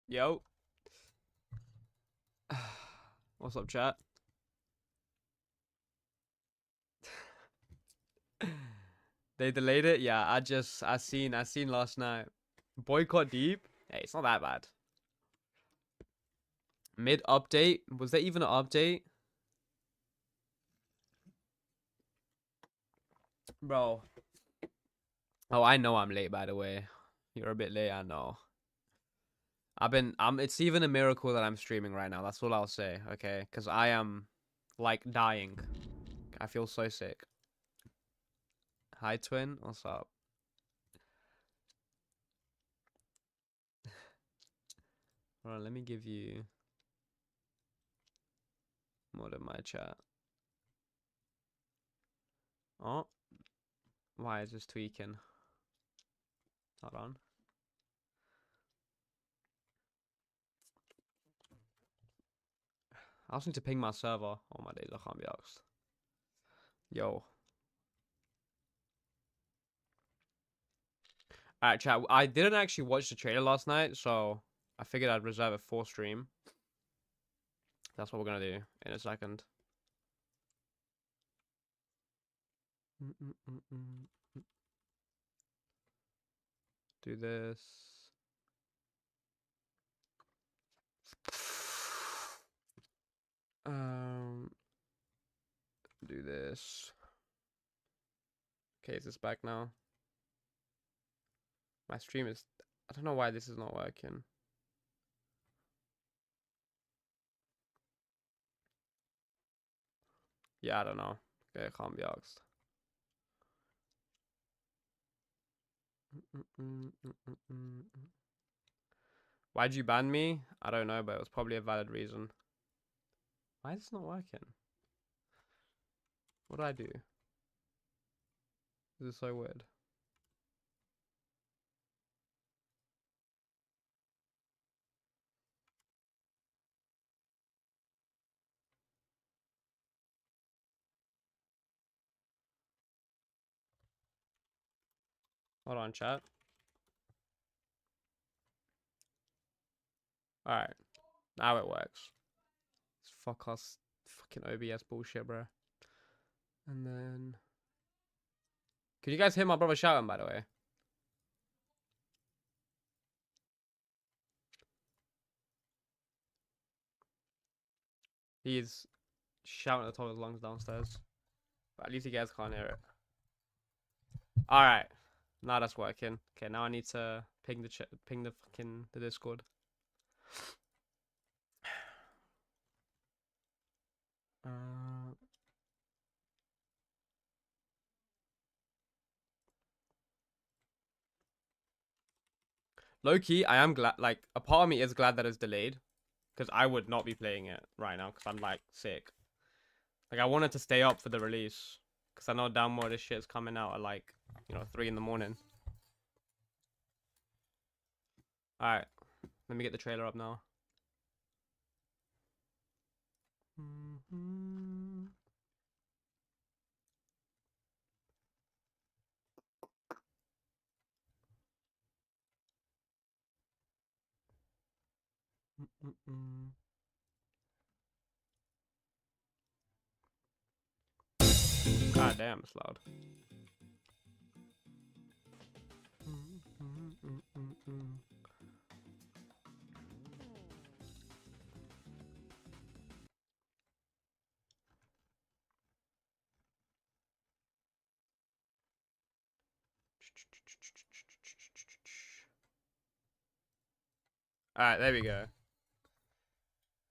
Yo. What's up, chat? They delayed it? Yeah, I seen last night. Boycott Deep? Hey, it's not that bad. Mid update? Was there even an update? Bro. Oh, I know I'm late, by the way. You're a bit late, I know. It's even a miracle that I'm streaming right now. That's all I'll say, okay? Because I am, like, dying. I feel so sick. Hi, twin. What's up? Hold on, let me give you more than my chat. Oh. Why is this tweaking? Hold on. I also need to ping my server. Oh my days, I can't be asked. Yo. Alright, chat. I didn't actually watch the trailer last night, so I figured I'd reserve it for stream. That's what we're gonna do in a second. Do this. Do this. Okay, is this back now? My stream is... I don't know why this is not working. Yeah, I don't know. Okay, I can't be asked. Why'd you ban me? I don't know, but it was probably a valid reason. Why is this not working? What do I do? This is so weird. Hold on, chat. Alright. Now it works. It's fuck us. Fucking OBS bullshit, bro. And then... Can you guys hear my brother shouting, by the way? He's shouting at the top of his lungs downstairs. But at least you guys can't hear it. Alright. Now that's working. Okay, now I need to ping the fucking the Discord. Low-key, I am glad, like, a part of me is glad that it's delayed. Because I would not be playing it right now, because I'm, like, sick. Like, I wanted to stay up for the release. Because I know damn well this shit is coming out at, like, you know, 3 in the morning. Alright. Let me get the trailer up now. God damn, it's loud. Alright, there we go.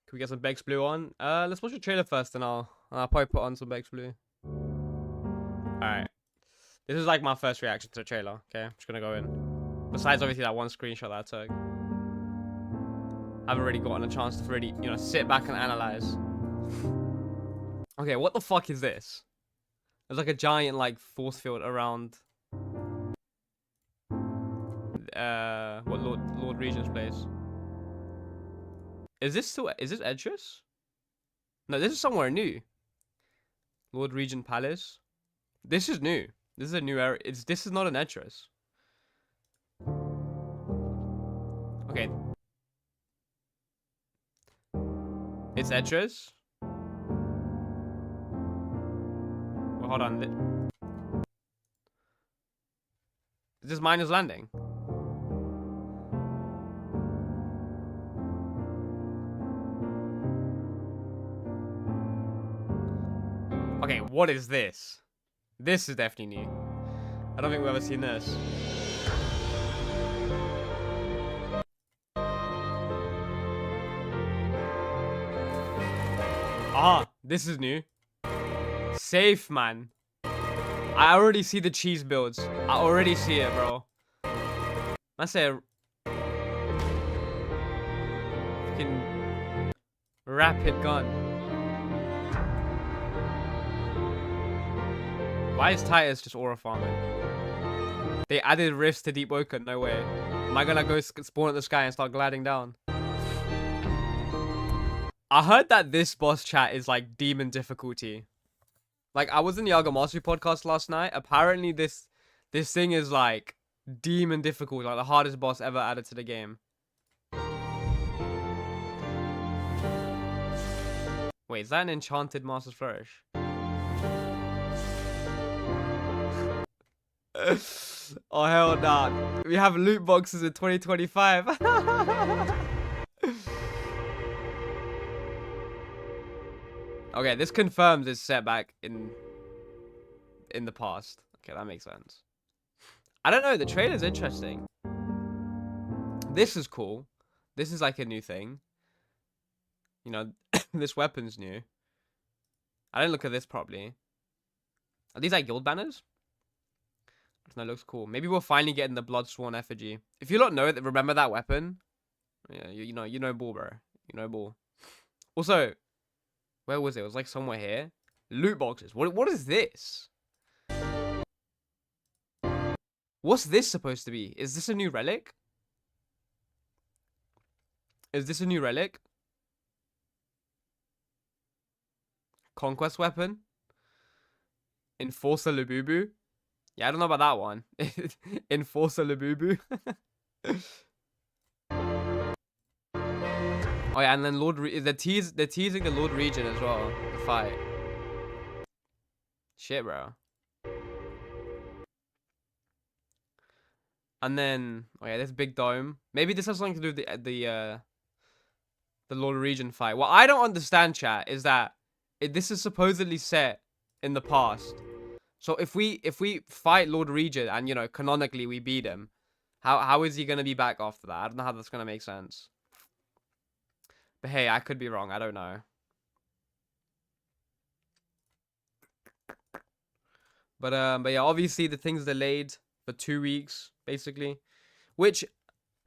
Can we get some Bex Blue on? Let's watch the trailer first, and I'll probably put on some Bex Blue. Alright. This is like my first reaction to the trailer, okay? I'm just gonna go in. Besides, obviously, that one screenshot that I took. I haven't really gotten a chance to really, you know, sit back and analyze. Okay, what the fuck is this? There's like a giant, like, force field around... what Lord Regent's place. Is this Edris? No, this is somewhere new. Lord Regent Palace. This is new. This is a new area. This is not an Edris. Okay. It's Etris. Well, hold on. Is this minus landing? Okay, what is this? This is definitely new. I don't think we've ever seen this. Ah, this is new. Safe, man. I already see the cheese builds. I already see it, bro. I say fucking rapid gun. Why is Titus just aura farming? They added rifts to Deepwoken. No way. Am I gonna go spawn at the sky and start gliding down? I heard that this boss chat is like demon difficulty. Like, I was in the Yaga Mastery podcast last night. Apparently this thing is like demon difficult, like the hardest boss ever added to the game. Wait, is that an enchanted Master's Flourish? Oh hell nah. We have loot boxes in 2025. Okay, this confirms it's set back in the past. Okay, that makes sense. I don't know, the trailer's interesting. This is cool. This is like a new thing. You know, this weapon's new. I didn't look at this properly. Are these like guild banners? I don't know, looks cool. Maybe we're finally getting the Bloodsworn effigy. If you don't know it, remember that weapon? Yeah, you know ball, bro. You know ball. Also, where was it? It was like somewhere here. Loot boxes. What is this? What's this supposed to be? Is this a new relic? Is this a new relic? Conquest weapon? Enforcer Labubu? Yeah, I don't know about that one. Enforcer Labubu. Oh yeah, and then they're teasing the Lord Regent as well. The fight. Shit, bro. And then, oh yeah, this big dome. Maybe this has something to do with the Lord Regent fight. What I don't understand, chat, is that this is supposedly set in the past. So if we fight Lord Regent and, you know, canonically we beat him, how is he gonna be back after that? I don't know how that's gonna make sense. But hey, I could be wrong. I don't know. But yeah, obviously the thing's delayed for 2 weeks, basically, which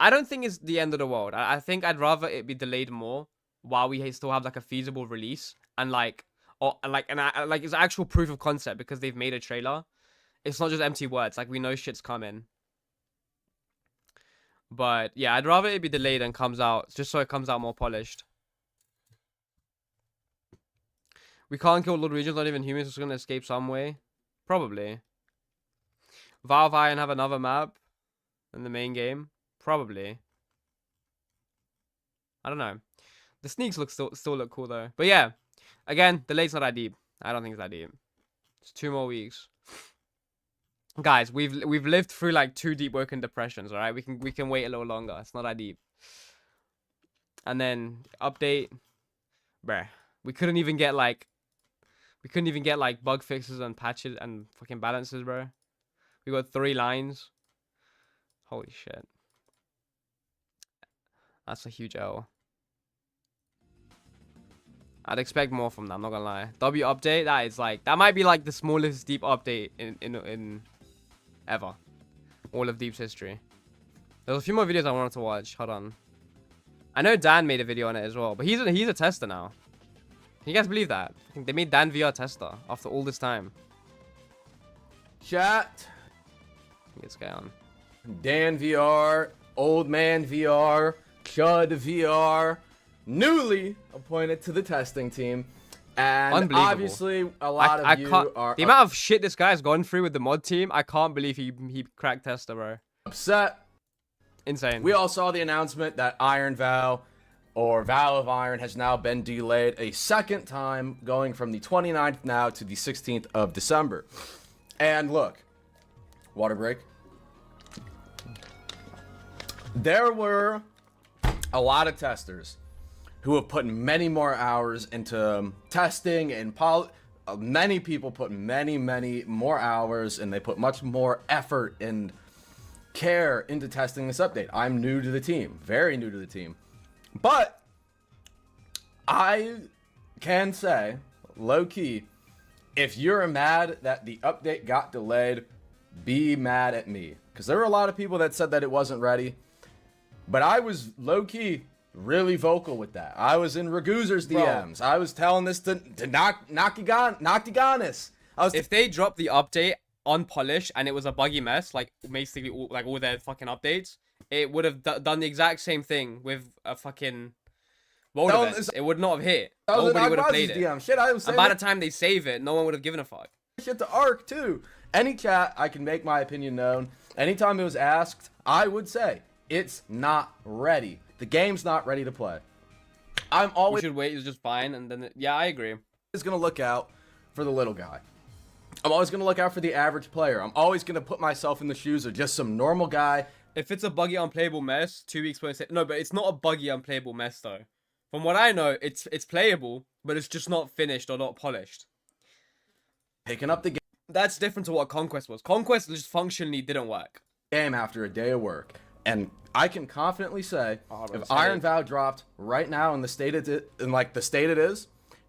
I don't think is the end of the world. I think I'd rather it be delayed more while we still have like a feasible release and like it's actual proof of concept because they've made a trailer. It's not just empty words. Like, we know shit's coming. But yeah, I'd rather it be delayed and comes out just so it comes out more polished. We can't kill Lord Regents, not even humans. It's gonna escape some way. Probably. VOW of Iron have another map in the main game. Probably. I don't know. The sneaks still look cool though. But yeah, again, delay's not that deep. I don't think it's that deep. It's 2 more weeks. Guys, we've lived through like 2 Deepwoken depressions, all right? We can wait a little longer. It's not that deep. And then update, bruh. We couldn't even get like bug fixes and patches and fucking balances, bro. We got 3 lines. Holy shit. That's a huge L. I'd expect more from them, I'm not gonna lie. W update, that might be like the smallest deep update in ever. All of Deep's history. There's a few more videos I wanted to watch. Hold on. I know Dan made a video on it as well, but he's a tester now. Can you guys believe that? I think they made Dan VR tester after all this time. Chat. Let's go on. Dan VR, Old Man VR, Chud VR, newly appointed to the testing team. And obviously, a lot of you are... The amount of shit this guy's gone through with the mod team, I can't believe he cracked tester, bro. Upset. Insane. We all saw the announcement that Iron VOW or VOW of Iron has now been delayed a second time, going from the 29th now to the 16th of December. And look, water break. There were a lot of testers who have put many more hours into testing, and many people put many more hours, and they put much more effort and care into testing this update. I'm new to the team, very new to the team, but I can say, low-key, if you're mad that the update got delayed, be mad at me, because there were a lot of people that said that it wasn't ready, but I was low-key really vocal with that. I was in Raguser's DMs. Bro. I was telling this to Noctiganus. If they dropped the update unpolished and it was a buggy mess, like basically all their fucking updates, it would have done the exact same thing with a fucking world event. It would not have hit. Nobody would have played it. DM. Shit, I was and by the time they save it, no one would have given a fuck. Shit to Arc too. Any chat, I can make my opinion known. Anytime it was asked, I would say it's not ready. The game's not ready to play. I'm always should wait. It's just fine, and then yeah, I agree. Always gonna look out for the little guy. I'm always gonna look out for the average player. I'm always gonna put myself in the shoes of just some normal guy. If it's a buggy, unplayable mess, 2 weeks before no, but it's not a buggy, unplayable mess though. From what I know, it's playable, but it's just not finished or not polished. Picking up the game. That's different to what Conquest was. Conquest just functionally didn't work. Game after a day of work, and I can confidently say, if Iron VOW dropped right now in the state it is,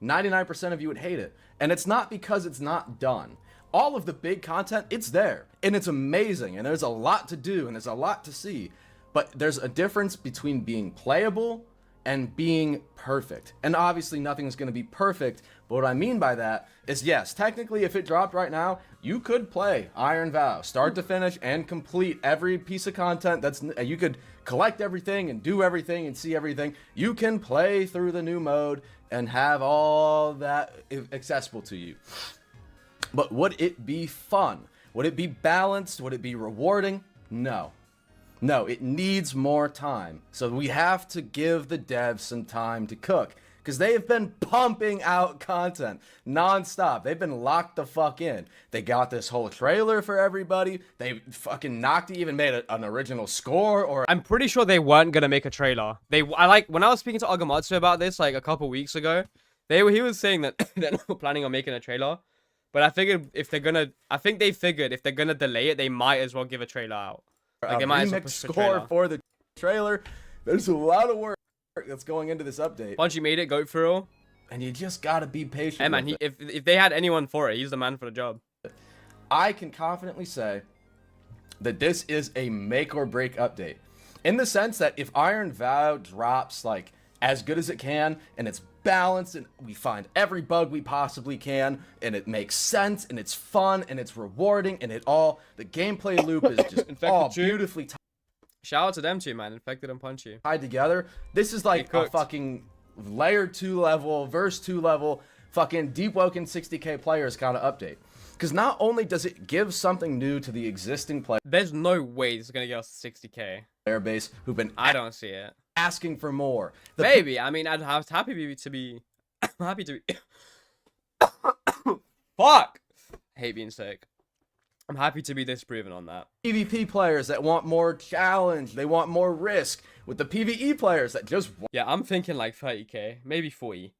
99% of you would hate it. And it's not because it's not done. All of the big content, it's there. And it's amazing. And there's a lot to do. And there's a lot to see. But there's a difference between being playable and being perfect. And obviously nothing's going to be perfect. But what I mean by that is, yes, technically if it dropped right now, you could play Iron VOW, start to finish, and complete every piece of content. You could collect everything and do everything and see everything. You can play through the new mode and have all that accessible to you. But would it be fun? Would it be balanced? Would it be rewarding? No. No, it needs more time. So we have to give the devs some time to cook, because they have been pumping out content non-stop. They've been locked the fuck in. They got this whole trailer for everybody. They fucking even made an original score. Or I'm pretty sure they weren't gonna make a trailer. When I was speaking to Agamatsu about this like a couple weeks ago, he was saying that they're not planning on making a trailer. But I figured if they're gonna delay it, they might as well give a trailer out. Like they might as well push the score for the trailer. There's a lot of work that's going into this update. Punchy made it, goat for all. And you just gotta be patient. Hey man, if they had anyone for it, he's the man for the job. I can confidently say that this is a make or break update. In the sense that if Iron VOW drops like as good as it can, and it's balanced, and we find every bug we possibly can, and it makes sense, and it's fun, and it's rewarding, and the gameplay loop is just all beautifully shout out to them too, man. Infected and Punchy tied together. This is like a fucking layer 2 level, verse 2 level, fucking Deepwoken 60k players kind of update. Because not only does it give something new to the existing player, there's no way it's gonna get us 60k player base who've been I don't see it asking for more. Maybe I mean I'm happy to be happy to be fuck I hate being sick. I'm happy to be disproven on that. PvP players that want more challenge, they want more risk. With the PvE players that just yeah, I'm thinking like 30k, maybe 40.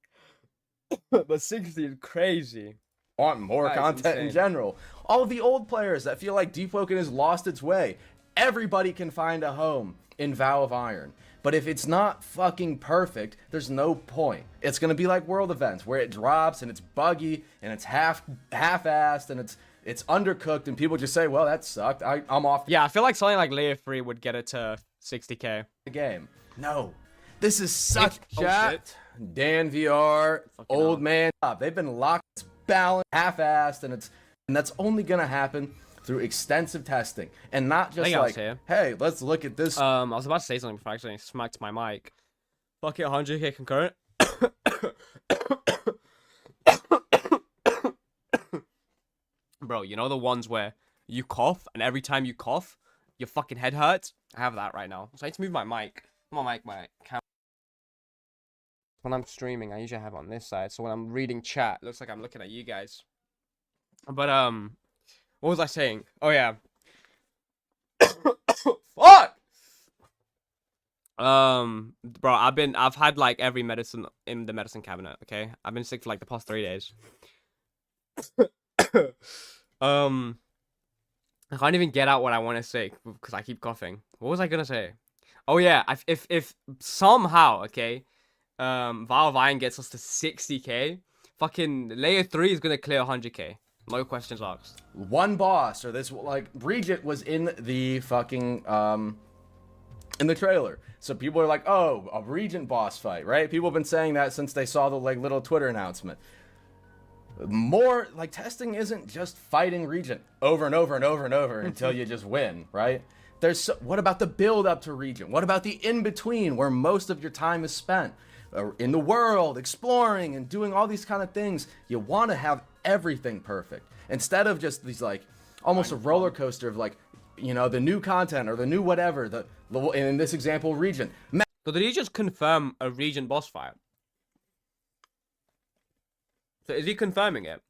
But 60 is crazy. Want more content in general. All of the old players that feel like Deepwoken has lost its way. Everybody can find a home in VOW of Iron. But if it's not fucking perfect, there's no point. It's gonna be like world events where it drops and it's buggy and it's half-assed and it's undercooked and people just say, well, that sucked. I'm off. Yeah, I feel like something like Layer 3 would get it to 60k. The game. No. This is such chat. Dan VR, old man. They've been locked. It's balanced, half-assed, and that's only gonna happen through extensive testing and not just like, hey, let's look at this. I was about to say something before I actually smacked my mic. Fuck it, 100k concurrent. Bro, you know the ones where you cough and every time you cough, your fucking head hurts? I have that right now. So I need to move my mic. My camera. when I'm streaming, I usually have it on this side. So when I'm reading chat, it looks like I'm looking at you guys. But what was I saying? Oh yeah. Fuck. Bro, I've had like every medicine in the medicine cabinet. Okay, I've been sick for like the past 3 days. I can't even get out what I want to say because I keep coughing. What was I gonna say? Oh yeah, if somehow, okay, VOW of Iron gets us to 60k, fucking layer 3 is gonna clear 100k. No questions asked. One boss, or this, like, Regent was in the fucking, in the trailer. So people are like, oh, a Regent boss fight, right? People have been saying that since they saw the, like, little Twitter announcement. More, like, testing isn't just fighting Regent over and over and over and over until you just win, right? What about the build up to Regent? What about the in-between where most of your time is spent? In the world, exploring and doing all these kind of things. You want to have everything perfect instead of just these, like, almost a roller coaster of, like, you know, the new content or the new whatever. In this example, Regent. So did he just confirm a Regent boss fight? So is he confirming it?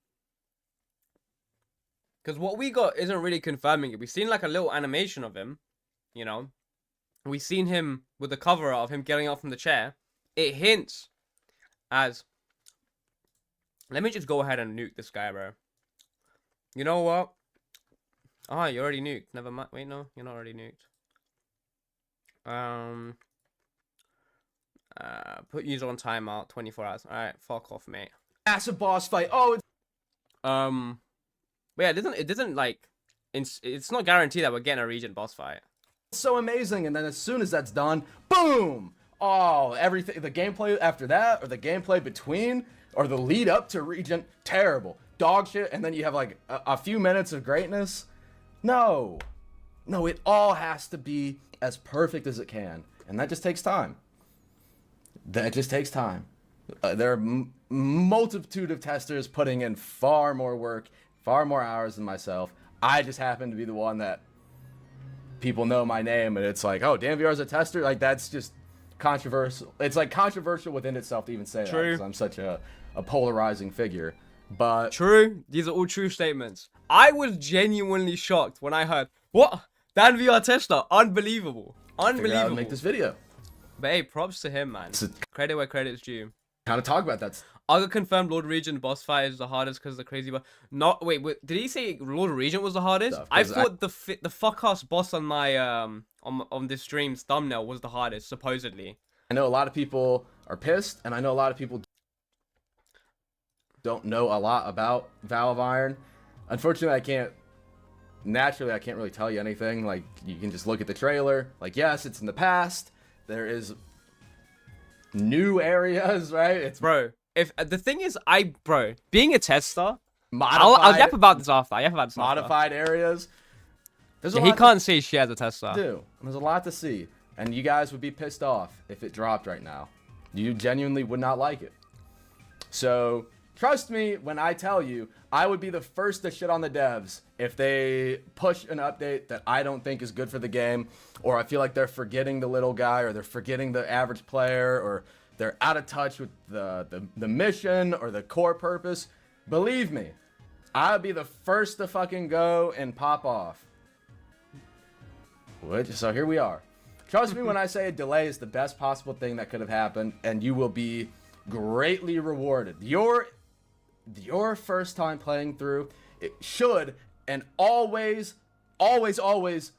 Because what we got isn't really confirming it. We've seen like a little animation of him, you know. We've seen him with the cover of him getting up from the chair. It hints as... Let me just go ahead and nuke this guy, bro. You know what? Ah, you already nuked. Never mind. Wait, no. You're not already nuked. Put user on timeout. 24 hours. Alright, fuck off, mate. Massive boss fight. Oh, but yeah, it doesn't like... It's not guaranteed that we're getting a Regent boss fight. it's so amazing. And then as soon as that's done, boom! Oh, everything, the gameplay after that, or the gameplay between, or the lead up to Regent, terrible. Dog shit, and then you have like a few minutes of greatness. No, it all has to be as perfect as it can, and that just takes time. There are multitude of testers putting in far more work, far more hours than myself. I just happen to be the one that people know my name, and it's like, oh, Dan VR is a tester. Like, that's just controversial. It's like controversial within itself to even say that, because I'm such a polarizing figure. But true, these are all true statements. I was genuinely shocked when I heard, what? Dan VR tester, unbelievable. Unbelievable. Make this video. But hey, props to him, man. Credit where credit's due. Kind of talk about that. Other confirmed Lord Regent boss fight is the hardest because of the crazy boss. Not wait, did he say Lord Regent was the hardest? I thought the fuck ass boss on my on this stream's thumbnail was the hardest, supposedly. I know a lot of people are pissed, and I know a lot of people don't know a lot about VOW of Iron. Unfortunately, I can't really tell you anything. Like, you can just look at the trailer. Like, yes, it's in the past. There is new areas, right? It's bro. If the thing is, being a tester, I'll yap about this after. Modified areas. He can't see she has a tester. There's a lot to see, and you guys would be pissed off if it dropped right now. You genuinely would not like it. So trust me when I tell you, I would be the first to shit on the devs if they push an update that I don't think is good for the game, or I feel like they're forgetting the little guy, or they're forgetting the average player, or they're out of touch with the mission or the core purpose. Believe me, I'll be the first to fucking go and pop off. So here we are. Trust me when I say a delay is the best possible thing that could have happened, and you will be greatly rewarded. Your first time playing through, it should and always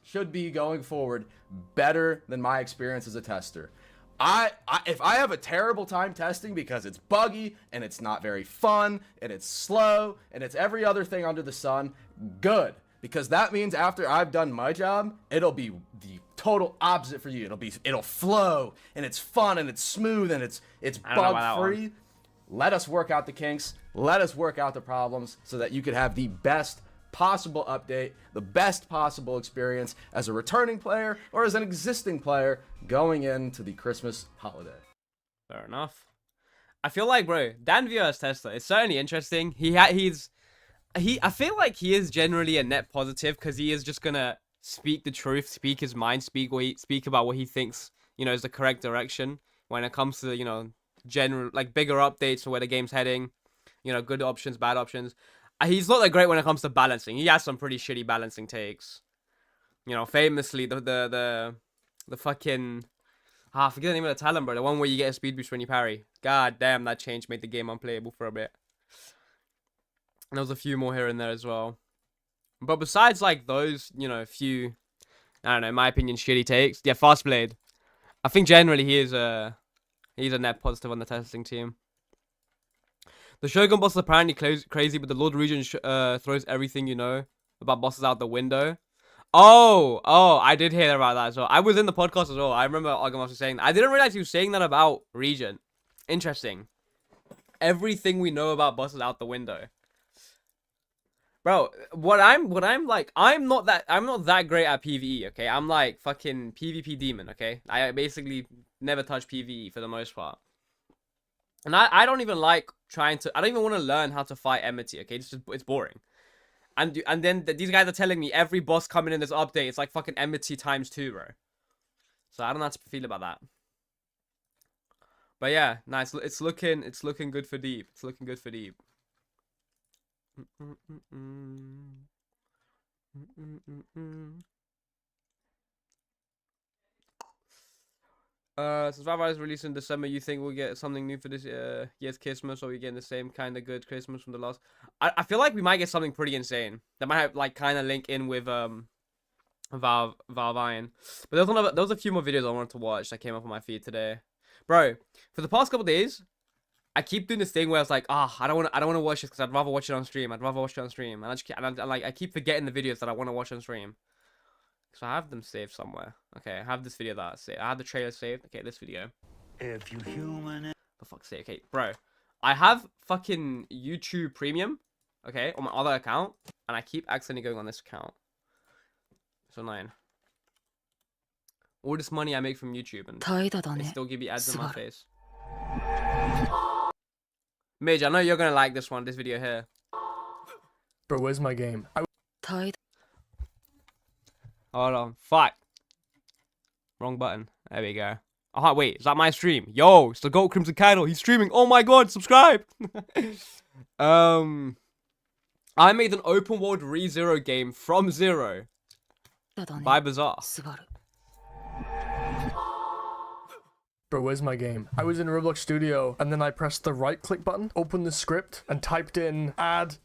should be going forward better than my experience as a tester. If I have a terrible time testing because it's buggy and it's not very fun and it's slow and it's every other thing under the sun, good. Because that means after I've done my job, it'll be the total opposite for you. It'll flow and it's fun and it's smooth and it's bug free. Let us work out the kinks. Let us work out the problems so that you could have the best possible update, the best possible experience as a returning player or as an existing player going into the Christmas holiday. Fair enough. I feel like, bro, Dan VR's tester is certainly interesting. I feel like he is generally a net positive because he is just gonna speak the truth, speak his mind, speak about what he thinks, is the correct direction when it comes to, general, like bigger updates for where the game's heading. You know, good options, bad options. He's not that great when it comes to balancing. He has some pretty shitty balancing takes. You know, famously the fucking I forget the name of the talent, bro. The one where you get a speed boost when you parry. God damn, that change made the game unplayable for a bit. And there was a few more here and there as well. But besides like those, you know, few, I don't know, in my opinion, shitty takes. Yeah, Fast Blade. I think generally he's a net positive on the testing team. The Shogun boss is apparently crazy, but the Lord Regent throws everything you know about bosses out the window. Oh, I did hear about that as well. I was in the podcast as well. I remember Argamas was saying that. I didn't realize he was saying that about Regent. Interesting. Everything we know about bosses out the window. Bro, what I'm like, I'm not that great at PvE, okay? I'm like fucking PvP demon, okay? I basically never touch PvE for the most part. And I don't even like I don't even want to learn how to fight enmity, okay? It's boring. And then these guys are telling me every boss coming in this update, it's like fucking enmity times 2, bro. So I don't know how to feel about that. But yeah, nice. It's looking good for Deep. It's looking good for Deep. Since VOW is released in December, you think we'll get something new for this year's Christmas, or we getting the same kind of good Christmas from the last? I feel like we might get something pretty insane that might have like kind of link in with VOW of Iron. But there was a few more videos I wanted to watch that came up on my feed today, bro. For the past couple days, I keep doing this thing where it's like, I don't want to watch this because I'd rather watch it on stream. And I keep forgetting the videos that I want to watch on stream. So I have them saved somewhere. Okay, I have this video that I saved. I have the trailer saved. Okay, this video. If you human, For fuck's sake. Okay, bro. I have fucking YouTube Premium. Okay, on my other account, and I keep accidentally going on this account. So 9. All this money I make from YouTube, and they still give me ads in my face. Midge, I know you're gonna like this video here. Bro, where's my game? Hold on. Fuck. Wrong button. There we go. Oh, wait. Is that my stream? Yo, it's the Goat Crimson Kaido. He's streaming. Oh my god, subscribe. I made an open world ReZero game from zero by Bazaar. Bro, where's my game? I was in Roblox Studio, and then I pressed the right-click button, opened the script, and typed in add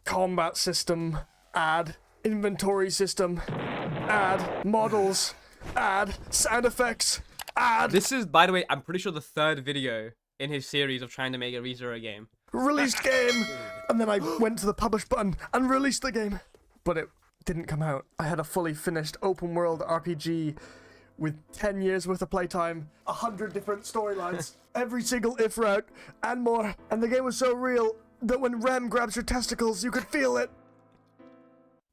combat system, add inventory system, add models, add sound effects, add... This is, by the way, I'm pretty sure the 3rd video in his series of trying to make a ReZero game. Released game! And then I went to the publish button and released the game. But it didn't come out. I had a fully finished open world RPG with 10 years worth of playtime, 100 different storylines, every single if route, and more. And the game was so real that when Rem grabs your testicles, you could feel it.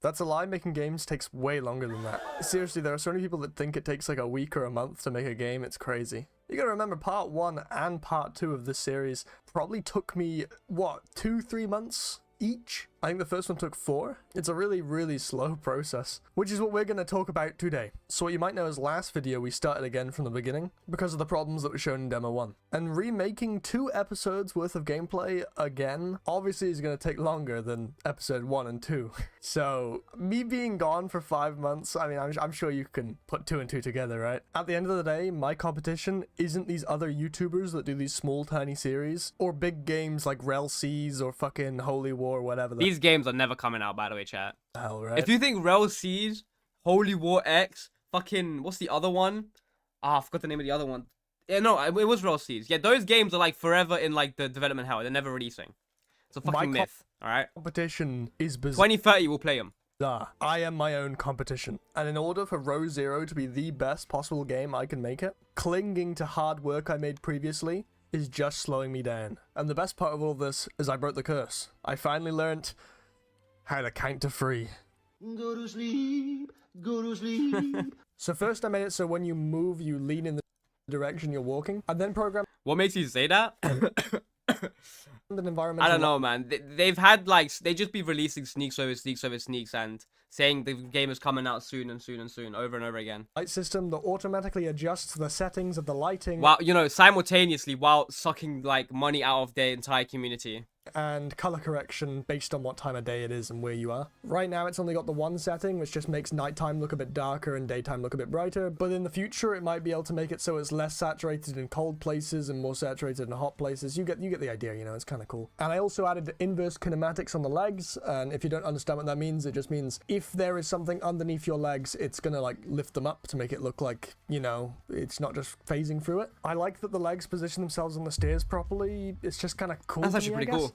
That's a lie, making games takes way longer than that. Seriously, there are so many people that think it takes like a week or a month to make a game, it's crazy. You gotta remember, part 1 and part 2 of this series probably took me, what, 2-3 months each? I think the first one took 4. It's a really, really slow process, which is what we're going to talk about today. So what you might know is last video we started again from the beginning because of the problems that were shown in Demo 1. And remaking 2 episodes worth of gameplay again obviously is going to take longer than episode 1 and 2. So me being gone for 5 months, I mean, I'm sure you can put 2 and 2 together, right? At the end of the day, my competition isn't these other YouTubers that do these small tiny series or big games like Rel Seas or fucking Holy War or whatever. These games are never coming out, by the way, chat. Hell, right? If you think Rel Seas, Holy War X, fucking, what's the other one? I forgot the name of the other one. Yeah, no, it was Rel Seas. Yeah, those games are like forever in like the development hell. They're never releasing. It's a fucking myth, alright? Competition is bizarre. 2030, we'll play them. I am my own competition, and in order for ReZero to be the best possible game I can make it, clinging to hard work I made previously is just slowing me down. And the best part of all this is I broke the curse. I finally learned how to count to 3. go to sleep, go to sleep. So first I made it so when you move, you lean in the direction you're walking, and then program... What makes you say that? I don't know, man. They've had like they just be releasing sneaks over sneaks over sneaks and saying the game is coming out soon and soon and soon, over and over again. Light system that automatically adjusts the settings of the lighting. While simultaneously while sucking like money out of their entire community. And color correction based on what time of day it is and where you are. Right now it's only got the one setting, which just makes nighttime look a bit darker and daytime look a bit brighter, but in the future it might be able to make it so it's less saturated in cold places and more saturated in hot places. You get the idea, you know, it's kind of cool. And I also added the inverse kinematics on the legs, and if you don't understand what that means, it just means if there is something underneath your legs, it's gonna like lift them up to make it look like, you know, it's not just phasing through it. I like that the legs position themselves on the stairs properly. It's just kind of cool. That's actually pretty cool.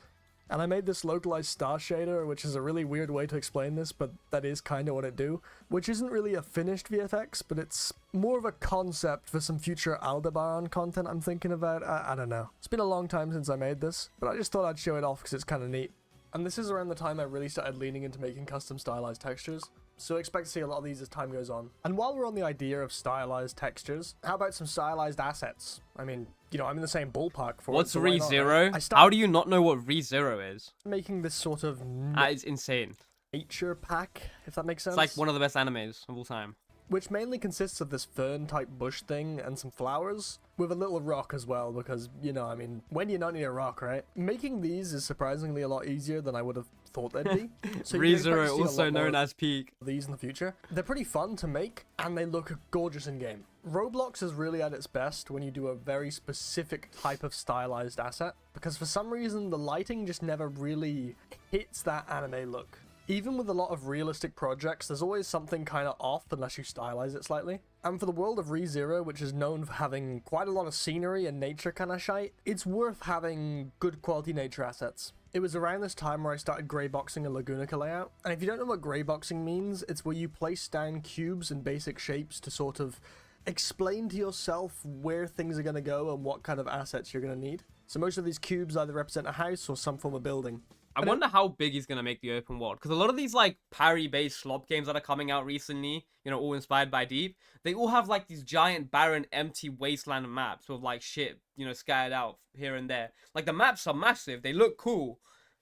And I made this localized star shader, which is a really weird way to explain this, but that is kind of what it do. Which isn't really a finished VFX, but it's more of a concept for some future Aldebaran content I'm thinking about. I don't know. It's been a long time since I made this, but I just thought I'd show it off because it's kind of neat. And this is around the time I really started leaning into making custom stylized textures. So expect to see a lot of these as time goes on. And while we're on the idea of stylized textures, how about some stylized assets? I mean, you know, I'm in the same ballpark for What's it. What's ReZero? How do you not know what ReZero is? Making this sort of That is insane. nature pack, if that makes sense. It's like one of the best animes of all time. Which mainly consists of this fern-type bush thing and some flowers, with a little rock as well, because, you know, I mean, when you're not near a rock, right? Making these is surprisingly a lot easier than I would have thought they'd be. So ReZero, also known as Peak. These in the future. They're pretty fun to make, and they look gorgeous in-game. Roblox is really at its best when you do a very specific type of stylized asset, because for some reason the lighting just never really hits that anime look. Even with a lot of realistic projects, there's always something kind of off unless you stylize it slightly. And for the world of ReZero, which is known for having quite a lot of scenery and nature kind of shite, it's worth having good quality nature assets. It was around this time where I started greyboxing a Lagunica layout. And if you don't know what greyboxing means, it's where you place down cubes and basic shapes to sort of explain to yourself where things are going to go and what kind of assets you're going to need. So most of these cubes either represent a house or some form of building. I wonder how big he's gonna make the open world, because a lot of these like parry-based slop games that are coming out recently, you know, all inspired by Deep, they all have like these giant, barren, empty wasteland maps with like shit, you know, scattered out here and there. Like the maps are massive, they look cool,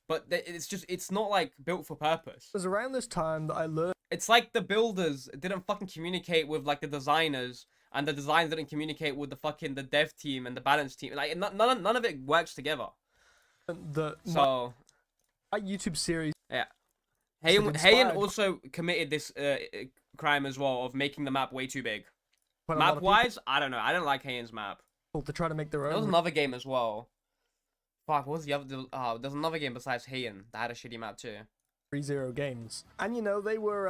but it's not like built for purpose. It was around this time that I learned. It's like the builders didn't fucking communicate with like the designers, and the designers didn't communicate with the dev team and the balance team. Like none of it works together. My YouTube series. Yeah. Heian also committed this crime as well of making the map way too big. Map-wise, I don't know. I don't like Heian's map. To try to make their own. There was another game as well. Fuck, what was the other? Oh, there's another game besides Heian that had a shitty map too. ReZero games. And you know, they were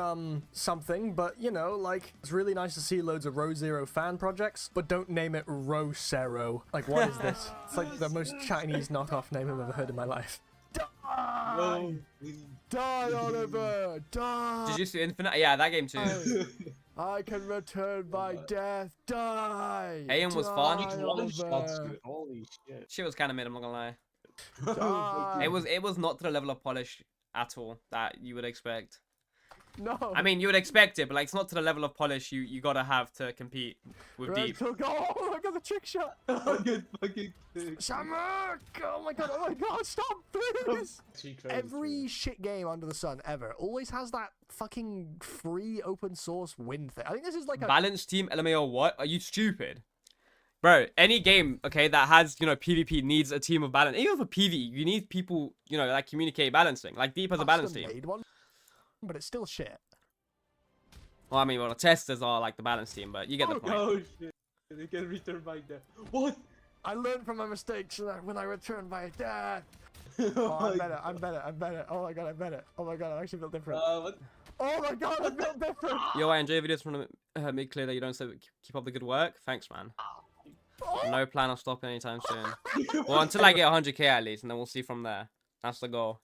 something, but you know, like, it's really nice to see loads of ReZero fan projects, but don't name it ReZero. Like, what is this? It's like the most Chinese knockoff name I've ever heard in my life. Die! Die, Oliver! Die! Did you see Infinite? Yeah, that game too. I can return by death. Die! Heian was fun. Holy shit. Shit was kind of mid, I'm not gonna lie. Die. It was not to the level of polish at all that you would expect. No. I mean, you would expect it, but like it's not to the level of polish you gotta have to compete with Deep. Oh, I got the trick shot. Shamrock! Oh my god, stop, please! Every shit game under the sun ever always has that fucking free open source win thing. I think this is like a balance team LMAO. What? Are you stupid? Bro, any game, okay, that has, you know, PvP needs a team of balance. Even for PvE, you need people, you know, that communicate balancing. Like Deep has a balance team. One, but it's still shit. Well, I mean, well, the testers are like the balance team, but you get the point. Oh shit. They can return by death. What? I learned from my mistakes when I returned by death. Oh, I'm better. Oh my god, I'm better. Oh my god, I actually feel different. What? Oh my god, I feel different. Yo, I enjoy videos from make clear that you don't say keep up the good work. Thanks, man. No plan of stopping anytime soon. Well, until I get 100k at least, and then we'll see from there. That's the goal.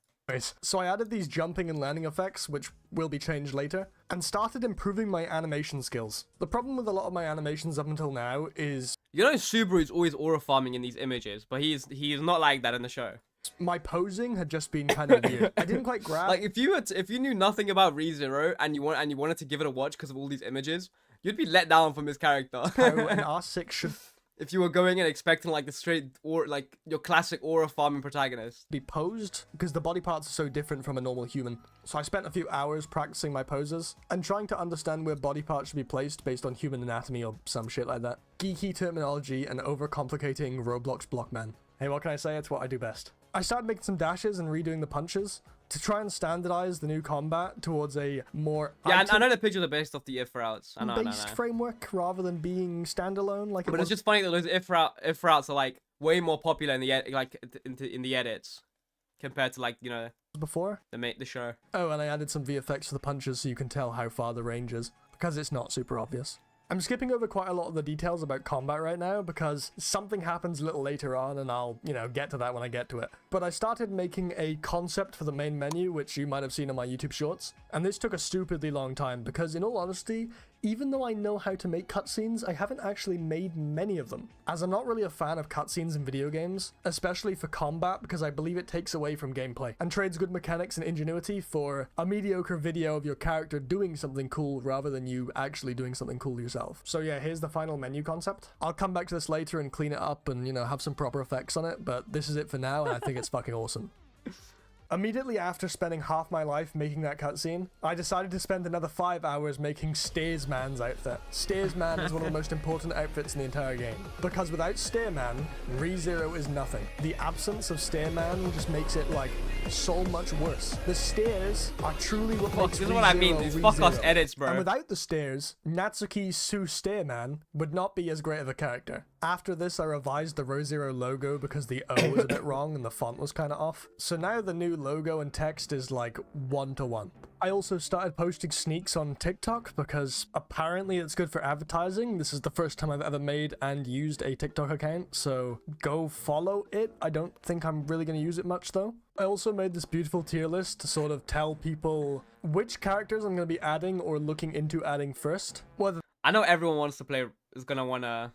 So I added these jumping and landing effects, which will be changed later, and started improving my animation skills. The problem with a lot of my animations up until now is... You know Subaru's always aura farming in these images, but he is not like that in the show. My posing had just been kind of weird. I didn't quite grab... Like, if you knew nothing about ReZero and you wanted to give it a watch because of all these images, you'd be let down from his character. How an R6 should if you were going in expecting like the straight or like your classic aura farming protagonist. Be posed because the body parts are so different from a normal human. So I spent a few hours practicing my poses and trying to understand where body parts should be placed based on human anatomy or some shit like that. Geeky terminology and overcomplicating Roblox blockman. Hey, what can I say? It's what I do best. I started making some dashes and redoing the punches to try and standardize the new combat towards a more Yeah, I know the pictures are based off the if routes. I know. framework rather than being standalone. Like, But it's just funny that those if routes are like way more popular in the in the edits compared to like, you know, before the show. Oh, and I added some VFX to the punches so you can tell how far the range is because it's not super obvious. I'm skipping over quite a lot of the details about combat right now because something happens a little later on and I'll, you know, get to that when I get to it. But I started making a concept for the main menu, which you might have seen on my YouTube shorts, and this took a stupidly long time because in all honesty, even though I know how to make cutscenes, I haven't actually made many of them, as I'm not really a fan of cutscenes in video games, especially for combat because I believe it takes away from gameplay and trades good mechanics and ingenuity for a mediocre video of your character doing something cool rather than you actually doing something cool yourself. So yeah, here's the final menu concept. I'll come back to this later and clean it up and, you know, have some proper effects on it, but this is it for now and I think it's fucking awesome. Immediately after spending half my life making that cutscene, I decided to spend another 5 hours making Stairsman's outfit. Stairsman is one of the most important outfits in the entire game, because without Stairman, ReZero is nothing. The absence of Stairman just makes it like so much worse. The stairs are truly what makes This is what I mean. These fuck us edits, bro. And without the stairs, Natsuki Sue Stairman would not be as great of a character. After this, I revised the ReZero logo because the O was a bit wrong and the font was kind of off. So now the new logo and text is like 1-to-1. I also started posting sneaks on TikTok because apparently it's good for advertising. This is the first time I've ever made and used a TikTok account, so go follow it. I don't think I'm really going to use it much though. I also made this beautiful tier list to sort of tell people which characters I'm going to be adding or looking into adding first. Whether I know everyone wants to play, is going to want to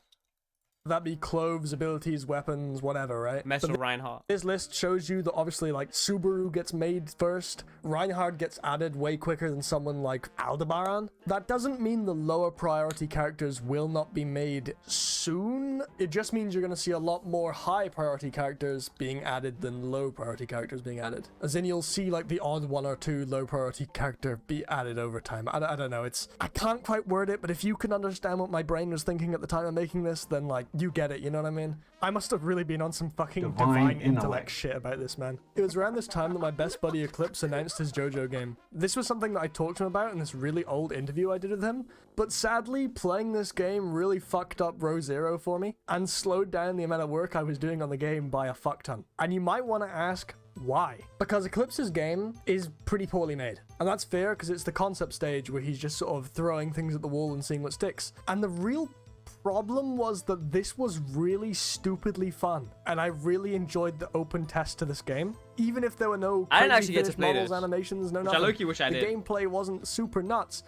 that be clothes, abilities, weapons, whatever, right? mess with Reinhardt. This list shows you that obviously like Subaru gets made first, Reinhardt gets added way quicker than someone like Aldebaran. That doesn't mean the lower priority characters will not be made soon. It just means you're going to see a lot more high priority characters being added than low priority characters being added. As in you'll see like the odd 1 or 2 low priority character be added over time. I don't know, I can't quite word it, but if you can understand what my brain was thinking at the time of making this, then like you get it, you know what I mean? I must have really been on some fucking divine intellect shit about this, man. It was around this time that my best buddy Eclipse announced his JoJo game. This was something that I talked to him about in this really old interview I did with him, but sadly, playing this game really fucked up ReZero for me and slowed down the amount of work I was doing on the game by a fuck ton. And you might want to ask, why? Because Eclipse's game is pretty poorly made. And that's fair because it's the concept stage where he's just sort of throwing things at the wall and seeing what sticks. And the real problem was that this was really stupidly fun, and I really enjoyed the open test to this game. Even if there were no I didn't actually crazy get to finished play models, this, animations, no which nothing. I low-key wish I did. The gameplay wasn't super nuts,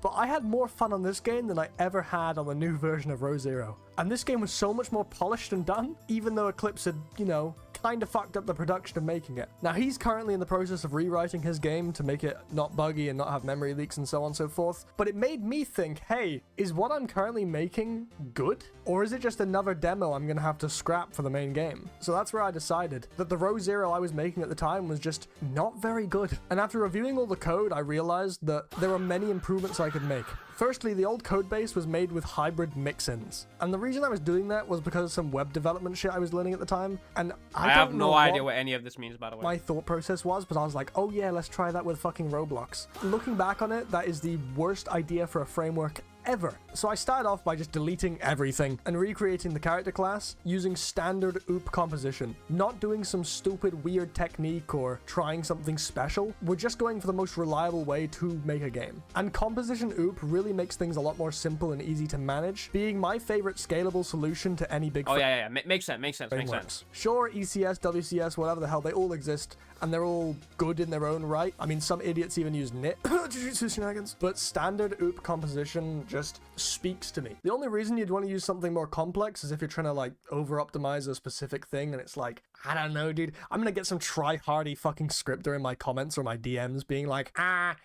but I had more fun on this game than I ever had on the new version of ReZero. And this game was so much more polished and done, even though Eclipse had, you know, kind of fucked up the production of making it. Now, he's currently in the process of rewriting his game to make it not buggy and not have memory leaks and so on and so forth. But it made me think, hey, is what I'm currently making good? Or is it just another demo I'm going to have to scrap for the main game? So that's where I decided that the ReZero I was making at the time was just not very good. And after reviewing all the code, I realized that there were many improvements I could make. Firstly, the old codebase was made with hybrid mix-ins. And the reason I was doing that was because of some web development shit I was learning at the time. And I have no idea what any of this means, by the way. My thought process was, but I was like, oh yeah, let's try that with fucking Roblox. Looking back on it, that is the worst idea for a framework ever. So I started off by just deleting everything and recreating the character class using standard OOP composition, not doing some stupid weird technique or trying something special. We're just going for the most reliable way to make a game. And composition OOP really makes things a lot more simple and easy to manage, being my favorite scalable solution to any big Makes sense. Sure, ECS, WCS, whatever the hell, they all exist, and they're all good in their own right. I mean, some idiots even use knit jujutsu shenanigans, but standard OOP composition just speaks to me. The only reason you'd want to use something more complex is if you're trying to like over-optimize a specific thing, and it's like, I don't know, dude, I'm gonna get some try-hardy fucking scripter in my comments or my DMs being like,